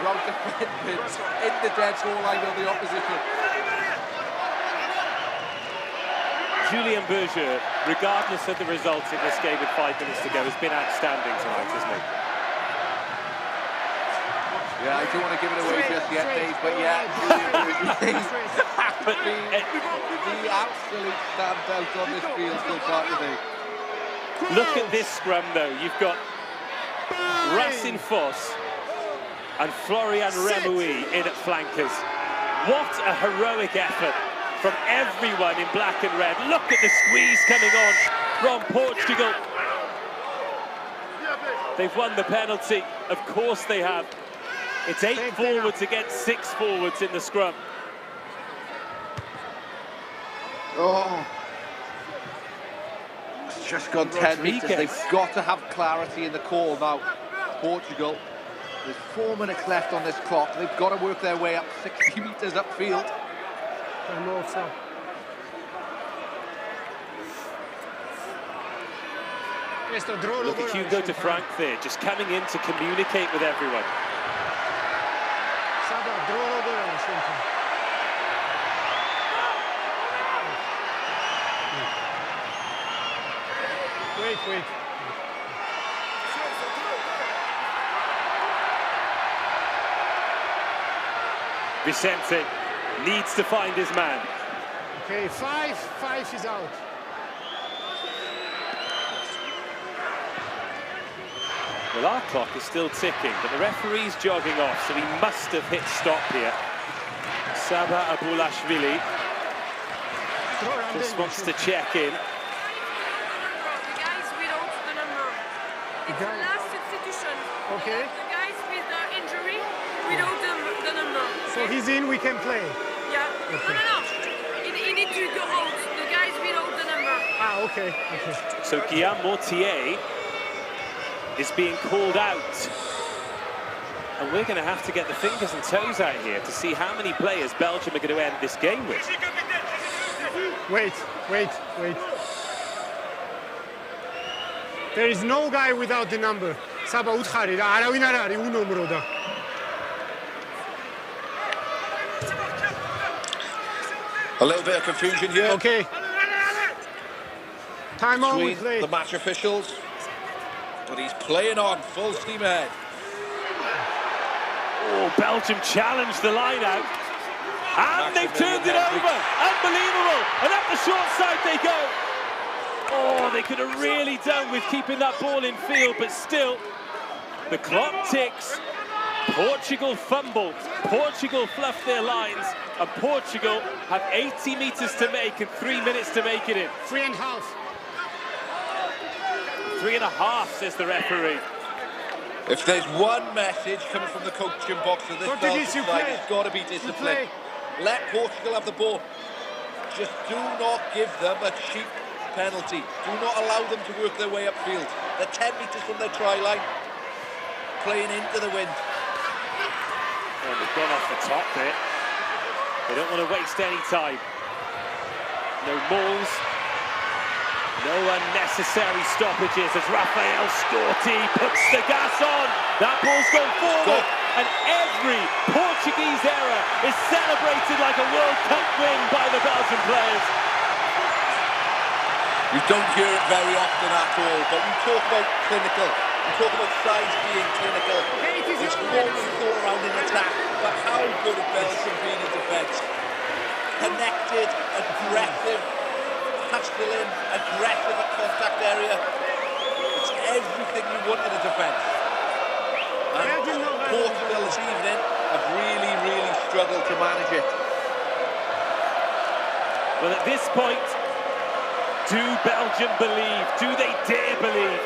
wrong defending in the dead ball line of the opposition. Julian Berger, regardless of the results in this game with 5 minutes to go, has been outstanding tonight, hasn't he? Yeah, I don't want to give it away just yet, Dave, but yeah, the absolute standout on this field so far today. Look at this scrum, though. You've got Racine Foss and Florian Remoui in at flankers. What a heroic effort from everyone in black and red. Look at the squeeze coming on from Portugal. They've won the penalty. Of course they have. It's 8 forwards against 6 forwards in the scrum. Oh. It's just gone 10 metres. They've got to have clarity in the call now. Portugal. There's 4 minutes left on this clock. They've got to work their way up 60 metres upfield. Look at Hugo de Frank there, just coming in to communicate with everyone. Wait. Vicente needs to find his man. Okay, 5 is out. Well, our clock is still ticking, but the referee's jogging off, so he must have hit stop here. Sabah Abulashvili just wants to check in. The guys without the number. It's the last substitution. Okay. The guys with the injury without the number. So he's in, we can play. Yeah. Okay. No. He needs to go out. The guys without the number. Ah, okay. So Guillaume Mortier is being called out. And we're going to have to get the fingers and toes out here to see how many players Belgium are going to end this game with. Wait. There is no guy without the number. Sabah utkhari da arawin ara ari un numero da. A little bit of confusion here. Okay. Time on, we Between play. the match officials. But he's playing on full steam ahead. Oh, Belgium challenged the line out. And they've turned it over. Unbelievable. And up the short side they go. Oh, they could have really done with keeping that ball in field, but still, the clock ticks. Portugal fumbled. Portugal fluffed their lines. And Portugal have 80 metres to make and 3 minutes to make it in. 3.5. 3.5, says the referee. If there's one message coming from the coaching box of this Belgian side, it's got to be discipline. Let Portugal have the ball. Just do not give them a cheap penalty. Do not allow them to work their way upfield. They're 10 metres from their try line, playing into the wind. Oh, they've gone off the top there. They don't want to waste any time. No balls. No unnecessary stoppages as Rafael Storti puts the gas on. That ball's gone forward, and every Portuguese error is celebrated like a World Cup win by the Belgian players. You don't hear it very often at all, but we talk about clinical. We talk about sides being clinical. It's what we thought around in attack, but how good have Belgium been in defence? Connected, aggressive, hustling, aggressive at contact area. It's everything you want in a defence. And Portugal this evening have really struggled to manage it. Well, at this point, do Belgium believe? Do they dare believe?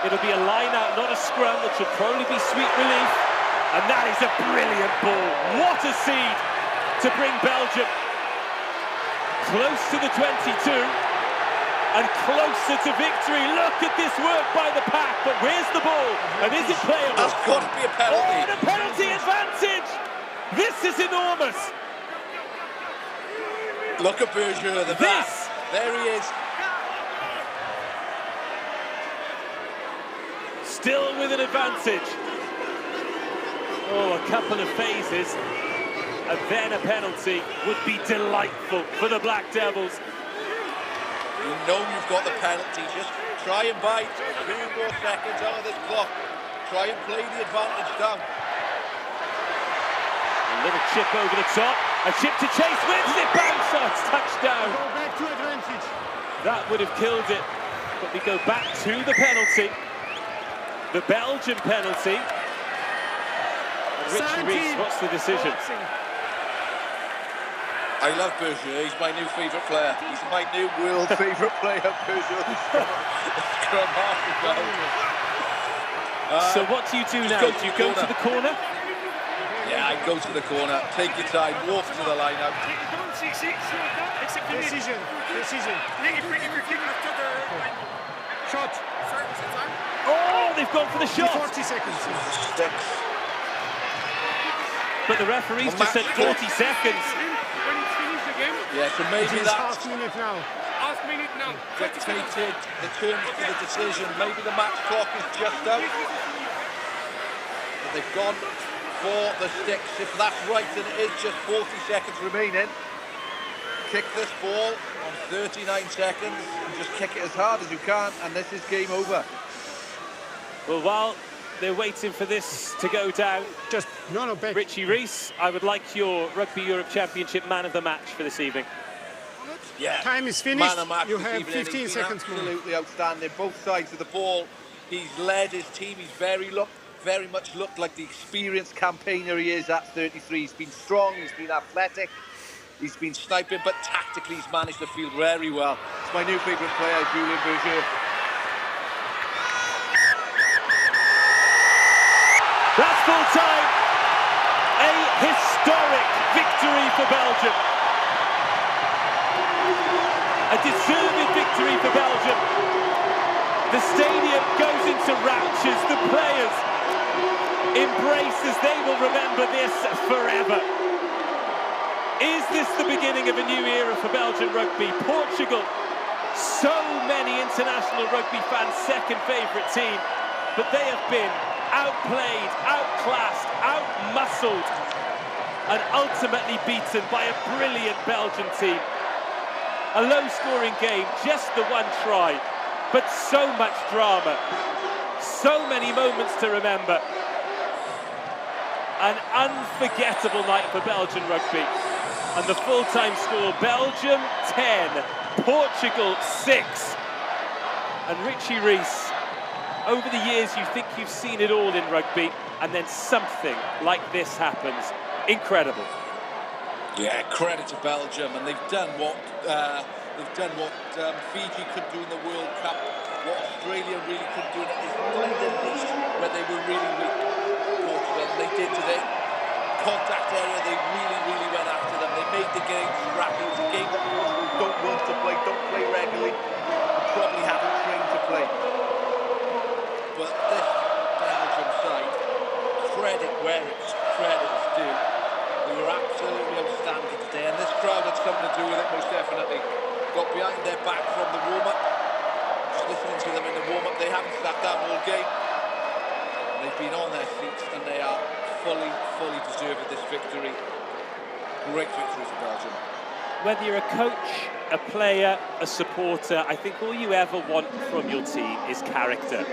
It'll be a line-out, not a scrum, which will probably be sweet relief. And that is a brilliant ball. What a seed to bring Belgium close to the 22 and closer to victory. Look at this work by the pack, but where's the ball? And is it playable? That's got to be a penalty. Oh, and a penalty advantage! This is enormous. Look at Berger, the back. There he is. Still with an advantage. Oh, a couple of phases. And then a penalty would be delightful for the Black Devils. You know you've got the penalty. Just try and buy 2 more seconds out of this clock. Try and play the advantage down. A little chip over the top, a chip to chase, wins it, bounce shots, touchdown. Go back to advantage. That would have killed it, but we go back to the penalty. The Belgian penalty. And Richie Rees, what's the decision? I love Berger, he's my new favourite player. He's my new world favourite player, Berger. Scrum half the goal. So what do you do now? Do you go to the corner? Yeah, I go to the corner, take your time, walk to the line out. Decision. Shot. Oh, they've gone for the shot. 40 seconds. Sticks. But the referee's just said 40 seconds. Yeah, so maybe It's that's half minute now. dictated the terms for the decision. Maybe the match clock is just out. But they've gone for the sticks. If that's right, then it is just 40 seconds remaining. Kick this ball on 39 seconds and just kick it as hard as you can, and this is game over. Well, while they're waiting for this to go down, Just no back. Richie Rees, I would like your Rugby Europe Championship man of the match for this evening. Yeah. Time is finished. Man of match You this have evening. 15 He's been seconds more. absolutely outstanding. Both sides of the ball. He's led his team. He's very much looked like the experienced campaigner he is at 33. He's been strong. He's been athletic. He's been sniping, but tactically he's managed the field very well. It's my new favourite player, Julien Berger. That's full time. A historic victory for Belgium. A deserved victory for Belgium. The stadium goes into raptures. The players embrace as they will remember this forever. Is this the beginning of a new era for Belgian rugby? Portugal, so many international rugby fans' second favourite team, but they have been outplayed, outclassed, outmuscled, and ultimately beaten by a brilliant Belgian team. A low-scoring game, just the one try, but so much drama, so many moments to remember. An unforgettable night for Belgian rugby. And the full-time score, Belgium 10, Portugal 6. And Richie Rees, over the years you think you've seen it all in rugby, and then something like this happens. Incredible. Yeah, credit to Belgium, and they've done what Fiji couldn't do in the World Cup, what Australia really couldn't do in it, is find a niche where they were really weak. Portugal, they did today. Contact area, they really went after them. They made the game scrappy. It's a game that Portugal don't want to play, don't play regularly, and probably haven't trained to play. But this Belgium side, credit where it's credit is due. They were absolutely outstanding today, and this crowd had something to do with it, most definitely. Got behind their back from the warm-up. Just listening to them in the warm-up, they haven't sat down all game. They've been on their seats, and they are fully deserved this victory. Great victory for Belgium. Whether you're a coach, a player, a supporter, I think all you ever want from your team is character.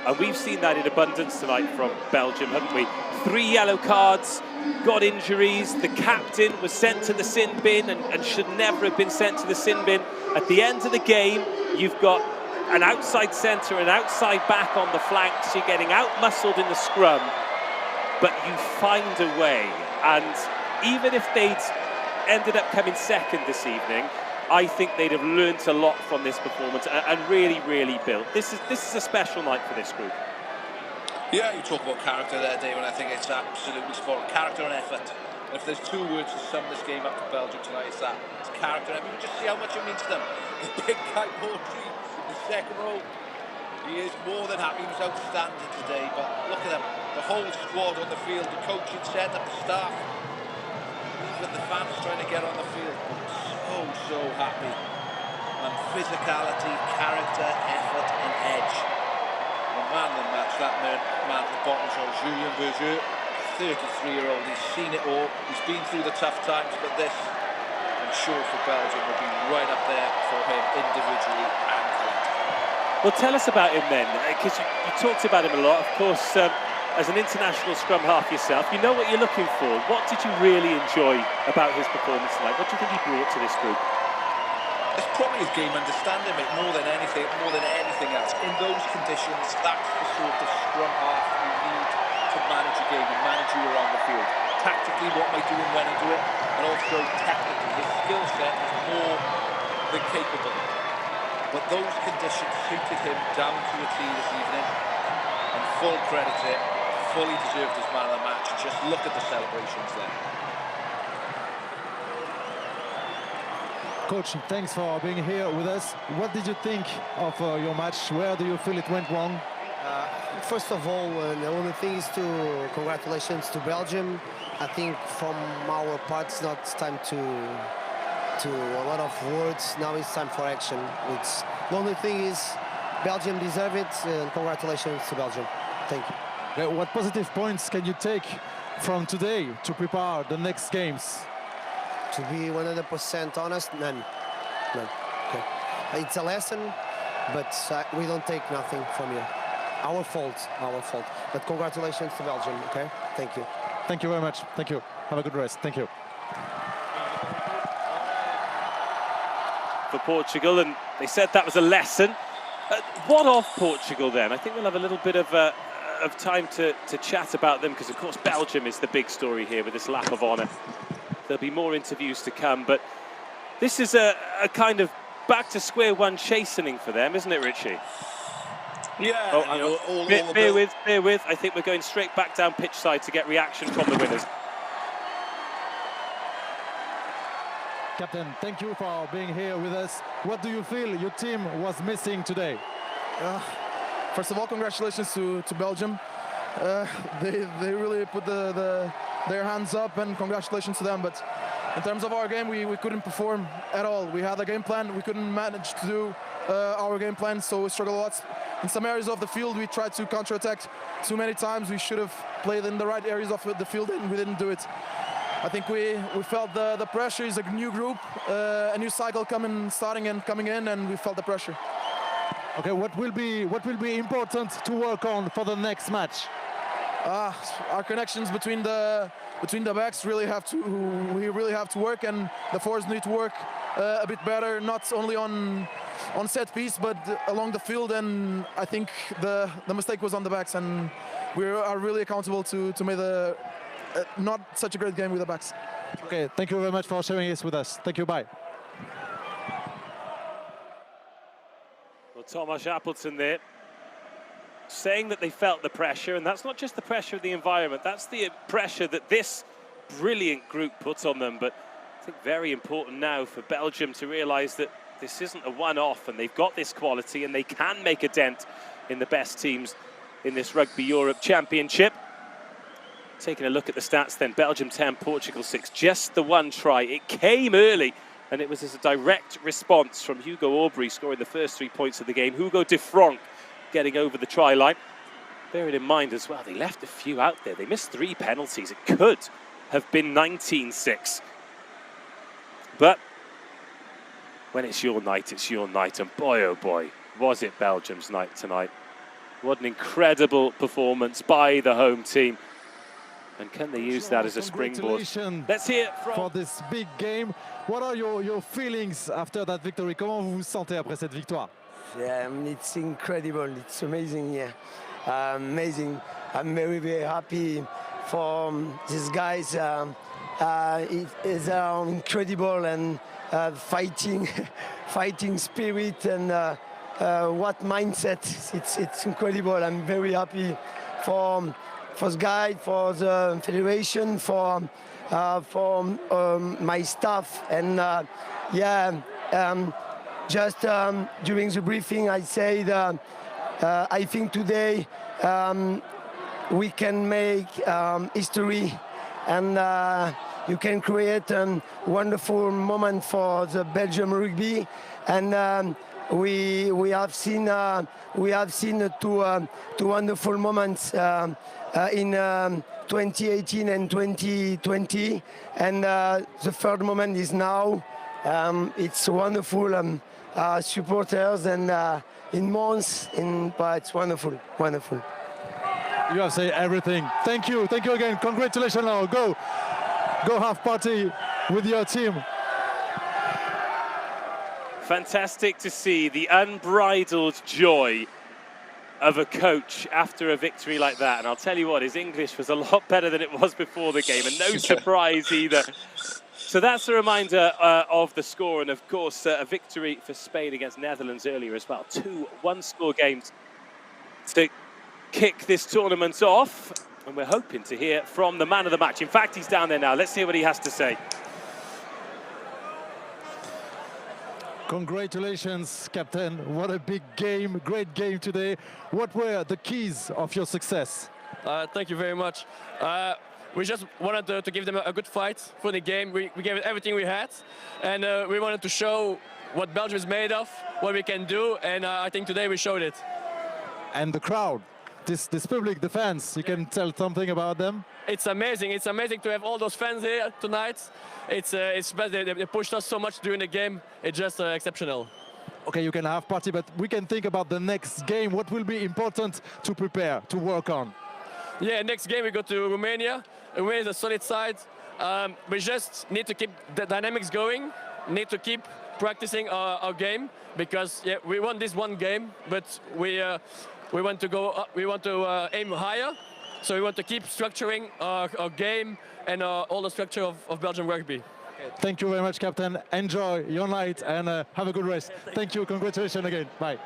And we've seen that in abundance tonight from Belgium, haven't we? 3 yellow cards, got injuries, the captain was sent to the sin bin and should never have been sent to the sin bin. At the end of the game, you've got an outside centre, an outside back on the flanks, you're getting out-muscled in the scrum, but you find a way. And even if they'd ended up coming second this evening, I think they'd have learnt a lot from this performance and really built. This is a special night for this group. Yeah, you talk about character there, Dave, and I think it's absolutely spot on. Character and effort. And if there's 2 words to sum this game up for Belgium tonight, it's that. It's character. I mean, just see how much it means to them. The big guy, Baudry, in the second row, he is more than happy. He was outstanding today, but look at them. The whole squad on the field, the coaching set up, the staff, even the fans trying to get on the field. So happy. And physicality, character, effort, and edge. The man of the match, that man at the bottom is Julien Berger, 33-year-old. He's seen it all. He's been through the tough times, but this, I'm sure, for Belgium will be right up there for him individually and collectively. Well, tell us about him then, because you talked about him a lot. Of course, as an international scrum half yourself, you know what you're looking for. What did you really enjoy about his performance tonight? What do you think he brought to this group? It's probably his game understanding, mate, more than anything else. In those conditions, that's the sort of scrum half you need to manage a game and manage you around the field. Tactically, what am I doing when I do it? And also technically, his skill set is more than capable. But those conditions suited him down to a T this evening. And full credit to him, fully deserved his man of the match. Just look at the celebrations there. Coach, thanks for being here with us. What did you think of your match? Where do you feel it went wrong? First of all, the only thing is to congratulations to Belgium. I think from our part, it's not time to a lot of words. Now it's time for action. The only thing is Belgium deserve it, and congratulations to Belgium. Thank you. Okay, what positive points can you take from today to prepare the next games? To be 100% honest, none. Okay. It's a lesson, but we don't take nothing from here. Our fault. But congratulations to Belgium, okay? Thank you. Thank you very much. Thank you. Have a good rest. Thank you. For Portugal, and they said that was a lesson. What of Portugal then? I think we'll have a little bit of time to chat about them, because of course Belgium is the big story here with this lap of honour. There'll be more interviews to come, but this is a kind of back to square one chastening for them, isn't it, Richie? Yeah. Oh, bear with. I think we're going straight back down pitch side to get reaction from the winners. Captain, thank you for being here with us. What do you feel your team was missing today? First of all, congratulations to Belgium. They really put their hands up, and congratulations to them. But in terms of our game, we couldn't perform at all. We had a game plan, we couldn't manage to do our game plan, so we struggled a lot. In some areas of the field, we tried to counterattack too many times. We should have played in the right areas of the field, and we didn't do it. I think we felt the pressure. Is a new group, a new cycle starting and coming in, and we felt the pressure. Okay, what will be important to work on for the next match? Our connections between the backs we really have to work, and the forwards need to work a bit better, not only on set piece but along the field. And I think the mistake was on the backs, and we are really accountable to make the not such a great game with the backs. Okay, thank you very much for sharing this with us. Thank you, bye. Well, Tomasz Appleton there, saying that they felt the pressure, and that's not just the pressure of the environment, that's the pressure that this brilliant group puts on them. But I think very important now for Belgium to realise that this isn't a one-off, and they've got this quality, and they can make a dent in the best teams in this Rugby Europe Championship. Taking a look at the stats then, Belgium 10, Portugal 6, just the one try. It came early, and it was as a direct response from Hugo Aubrey scoring the first 3 points of the game. Hugo de Franck getting over the try line. Bearing in mind as well, they left a few out there. They missed 3 penalties. It could have been 19-6. But when it's your night, it's your night. And boy, oh boy, was it Belgium's night tonight. What an incredible performance by the home team. And can they use that as a springboard? Let's hear it from... for this big game. What are your feelings after that victory? Comment vous vous sentez après cette victoire? Yeah, it's incredible. It's amazing. Yeah, amazing. I'm very, very happy for these guys. It is incredible, and fighting spirit, and what mindset. It's incredible. I'm very happy for the guys, for the federation, for my staff, and just during the briefing, I said I think today we can make history, and you can create a wonderful moment for the Belgium rugby, and we have seen two wonderful moments in 2018 and 2020, and the third moment is now. It's wonderful supporters, and in Mons, but it's wonderful. You have said everything. Thank you again. Congratulations now. Go have party with your team. Fantastic to see the unbridled joy of a coach after a victory like that. And I'll tell you what, his English was a lot better than it was before the game, and no surprise either. So that's a reminder of the score, and of course a victory for Spain against Netherlands earlier as well. 2 one-score games to kick this tournament off, and we're hoping to hear from the man of the match. In fact, he's down there now. Let's hear what he has to say. Congratulations, Captain. What a big game, great game today. What were the keys of your success? Thank you very much. We just wanted to give them a good fight for the game. We gave it everything we had, and we wanted to show what Belgium is made of, what we can do, and I think today we showed it. And the crowd, this public, the fans, you can tell something about them? It's amazing. It's amazing to have all those fans here tonight. They pushed us so much during the game. It's just exceptional. Okay, you can have party, but we can think about the next game. What will be important to prepare, to work on? Yeah, next game we go to Romania. Romania is a solid side. We just need to keep the dynamics going. Need to keep practicing our game, because yeah, we won this one game, but we want to go. We want to aim higher. So we want to keep structuring our game and all the structure of Belgian rugby. Okay. Thank you very much, Captain. Enjoy your night and have a good rest. Thank you. Congratulations again. Bye.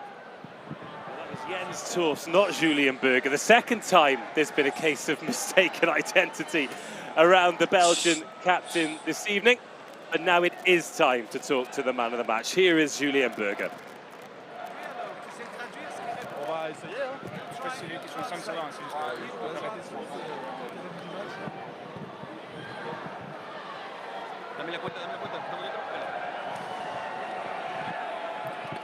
That was Jens Toft, not Julian Berger. The second time there's been a case of mistaken identity around the Belgian captain this evening. But now it is time to talk to the man of the match. Here is Julian Berger.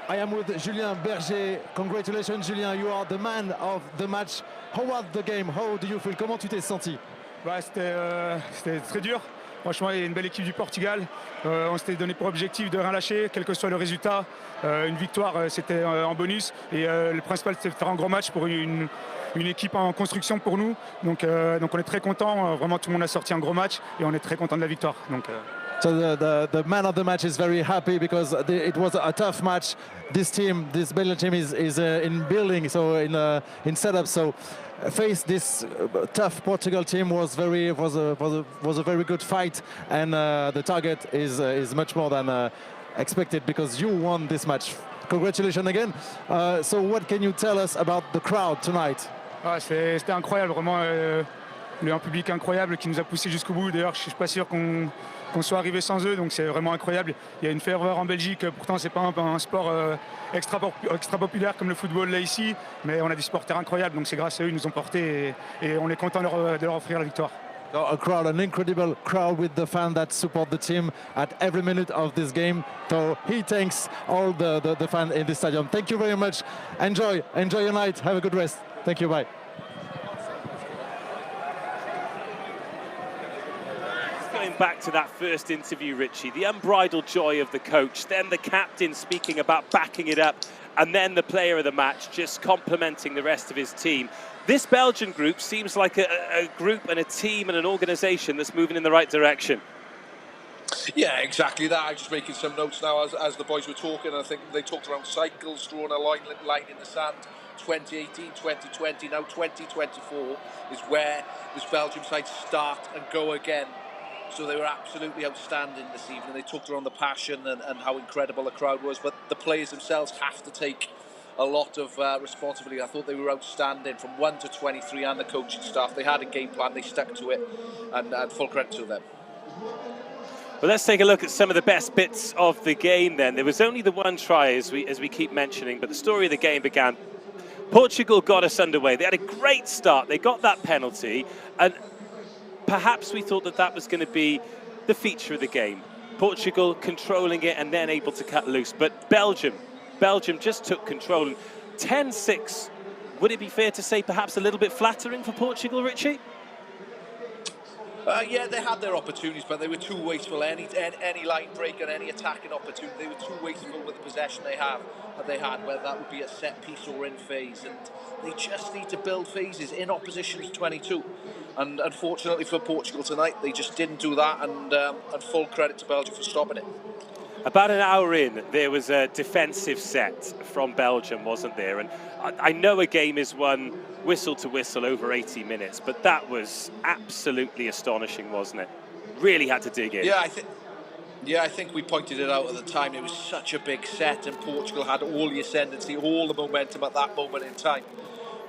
I am with Julien Berger. Congratulations, Julien. You are the man of the match. How was the game? How do you feel? Comment tu t'es senti? C'était très dur. Franchement, il y a une belle équipe du Portugal. On s'était donné pour objectif de rien lâcher, quel que soit le résultat. Une victoire, c'était en bonus. Et le principal, c'était de faire un gros match pour une équipe en construction pour nous. Donc on est très content. Vraiment, tout le monde a sorti un gros match et on est très content de la victoire. So the man of the match is very happy because it was a tough match. This team, this Belgian team is in building, so in setup. So face this tough Portugal team was a very good fight, and the target is much more than expected because you won this match. Congratulations again. So what can you tell us about the crowd tonight? C'était incroyable, vraiment un public incroyable qui nous a poussé jusqu'au bout. D'ailleurs, je suis pas sûr qu'on soit arrivé sans eux, donc c'est vraiment incroyable. Il y a une ferveur en Belgique, pourtant c'est pas un sport extra populaire comme le football là ici, mais on a des supporters incroyables, donc c'est grâce à eux, ils nous ont portés et on est content de leur offrir la victoire. So a crowd, an incredible crowd with the fans that support the team at every minute of this game. So he thanks all the fans in the stadium. Thank you very much. Enjoy your night. Have a good rest. Thank you. Bye. Going back to that first interview, Richie, the unbridled joy of the coach, then the captain speaking about backing it up, and then the player of the match just complimenting the rest of his team. This Belgian group seems like a group and a team and an organisation that's moving in the right direction. Yeah, exactly that. I'm just making some notes now as the boys were talking. I think they talked around cycles, drawing a line in the sand. 2018, 2020, now 2024 is where this Belgium side start and go again. So they were absolutely outstanding this evening. They talked around the passion and how incredible the crowd was, but the players themselves have to take a lot of responsibility. I thought they were outstanding from 1 to 23 and the coaching staff. They had a game plan, they stuck to it, and full credit to them. Well, let's take a look at some of the best bits of the game then. There was only the one try, as we keep mentioning, but the story of the game began. Portugal got us underway. They had a great start. They got that penalty, and perhaps we thought that was going to be the feature of the game. Portugal controlling it and then able to cut loose. But Belgium just took control. And 10-6, would it be fair to say perhaps a little bit flattering for Portugal, Richie? Yeah, they had their opportunities, but they were too wasteful. Any line break and any attacking opportunity, they were too wasteful with the possession they had, whether that would be a set piece or in phase. And they just need to build phases in opposition's 22. And unfortunately for Portugal tonight, they just didn't do that. And full credit to Belgium for stopping it. About an hour in, there was a defensive set from Belgium, wasn't there? And I know a game is won whistle to whistle over 80 minutes, but that was absolutely astonishing, wasn't it? Really had to dig in. Yeah, I think we pointed it out at the time. It was such a big set, and Portugal had all the ascendancy, all the momentum at that moment in time.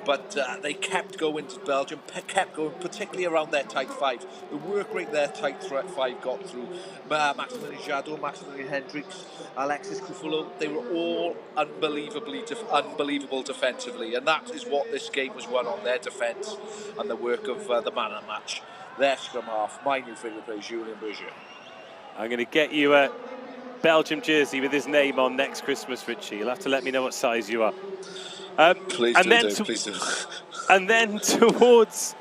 But they kept going to Belgium, kept going, particularly around their tight five. The work rate their tight five got through. Maximilian Jadot, Maximilian Hendricks, Alexis Koufoulou, they were all unbelievable defensively. And that is what this game was won on, their defence and the work of the man of the match. Their scrum half, my new favourite player, Julien Berger. I'm going to get you a Belgium jersey with his name on next Christmas, Richie. You'll have to let me know what size you are. Please do. And then towards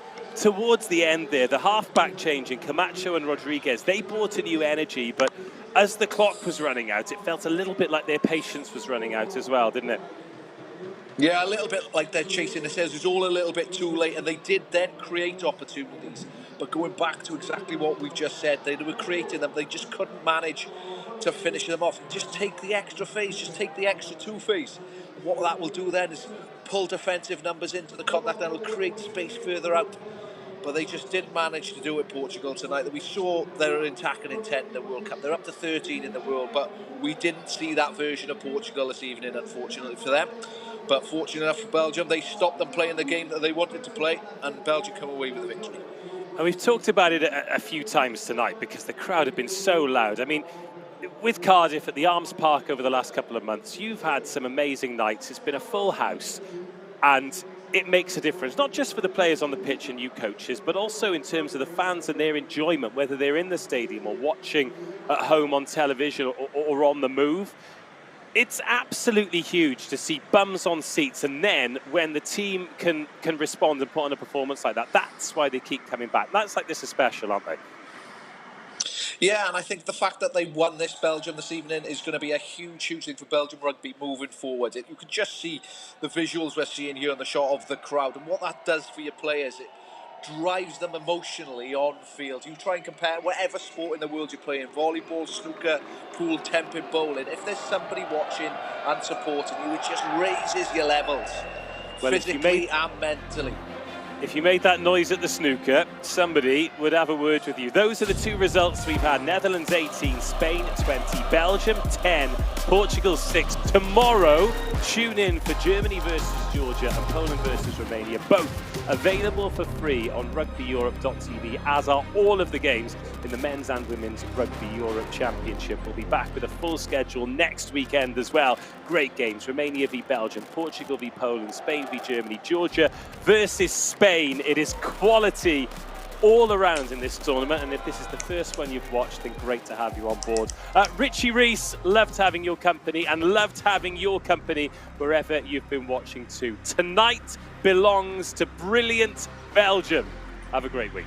the end there, the half-back changing, Camacho and Rodriguez, they brought a new energy, but as the clock was running out, it felt a little bit like their patience was running out as well, didn't it? Yeah, a little bit like they're chasing the sails. It was all a little bit too late, and they did then create opportunities. But going back to exactly what we've just said, they were creating them, they just couldn't manage to finish them off. Just take the extra phase, just take the extra two phase. What that will do then is pull defensive numbers into the contact and will create space further out. But they just didn't manage to do it, Portugal, tonight. We saw their attacking intent in the World Cup. They're up to 13 in the world, but we didn't see that version of Portugal this evening, unfortunately for them. But fortunate enough for Belgium, they stopped them playing the game that they wanted to play, and Belgium come away with a victory. And we've talked about it a few times tonight because the crowd have been so loud. I mean, with Cardiff at the Arms Park over the last couple of months, you've had some amazing nights. It's been a full house, and it makes a difference, not just for the players on the pitch and you coaches, but also in terms of the fans and their enjoyment, whether they're in the stadium or watching at home on television or on the move. It's absolutely huge to see bums on seats, and then when the team can respond and put on a performance like that, that's why they keep coming back. That's like this is special, aren't they? Yeah, and I think the fact that they won this Belgium this evening is going to be a huge thing for Belgium rugby moving forward. You can just see the visuals we're seeing here on the shot of the crowd, and what that does for your players, it drives them emotionally on field. You try and compare whatever sport in the world you're playing, volleyball, snooker, pool, tenpin, bowling. If there's somebody watching and supporting you, it just raises your levels, physically and mentally. If you made that noise at the snooker, somebody would have a word with you. Those are the two results we've had. Netherlands 18, Spain 20, Belgium 10, Portugal 6. Tomorrow, tune in for Germany versus Georgia and Poland versus Romania. Both available for free on rugbyeurope.tv, as are all of the games in the men's and women's Rugby Europe Championship. We'll be back with a full schedule next weekend as well. Great games. Romania v Belgium, Portugal v Poland, Spain v Germany, Georgia versus Spain. It is quality all around in this tournament, and if this is the first one you've watched, then great to have you on board. Richie Rees, loved having your company, and loved having your company wherever you've been watching too. Tonight belongs to brilliant Belgium. Have a great week.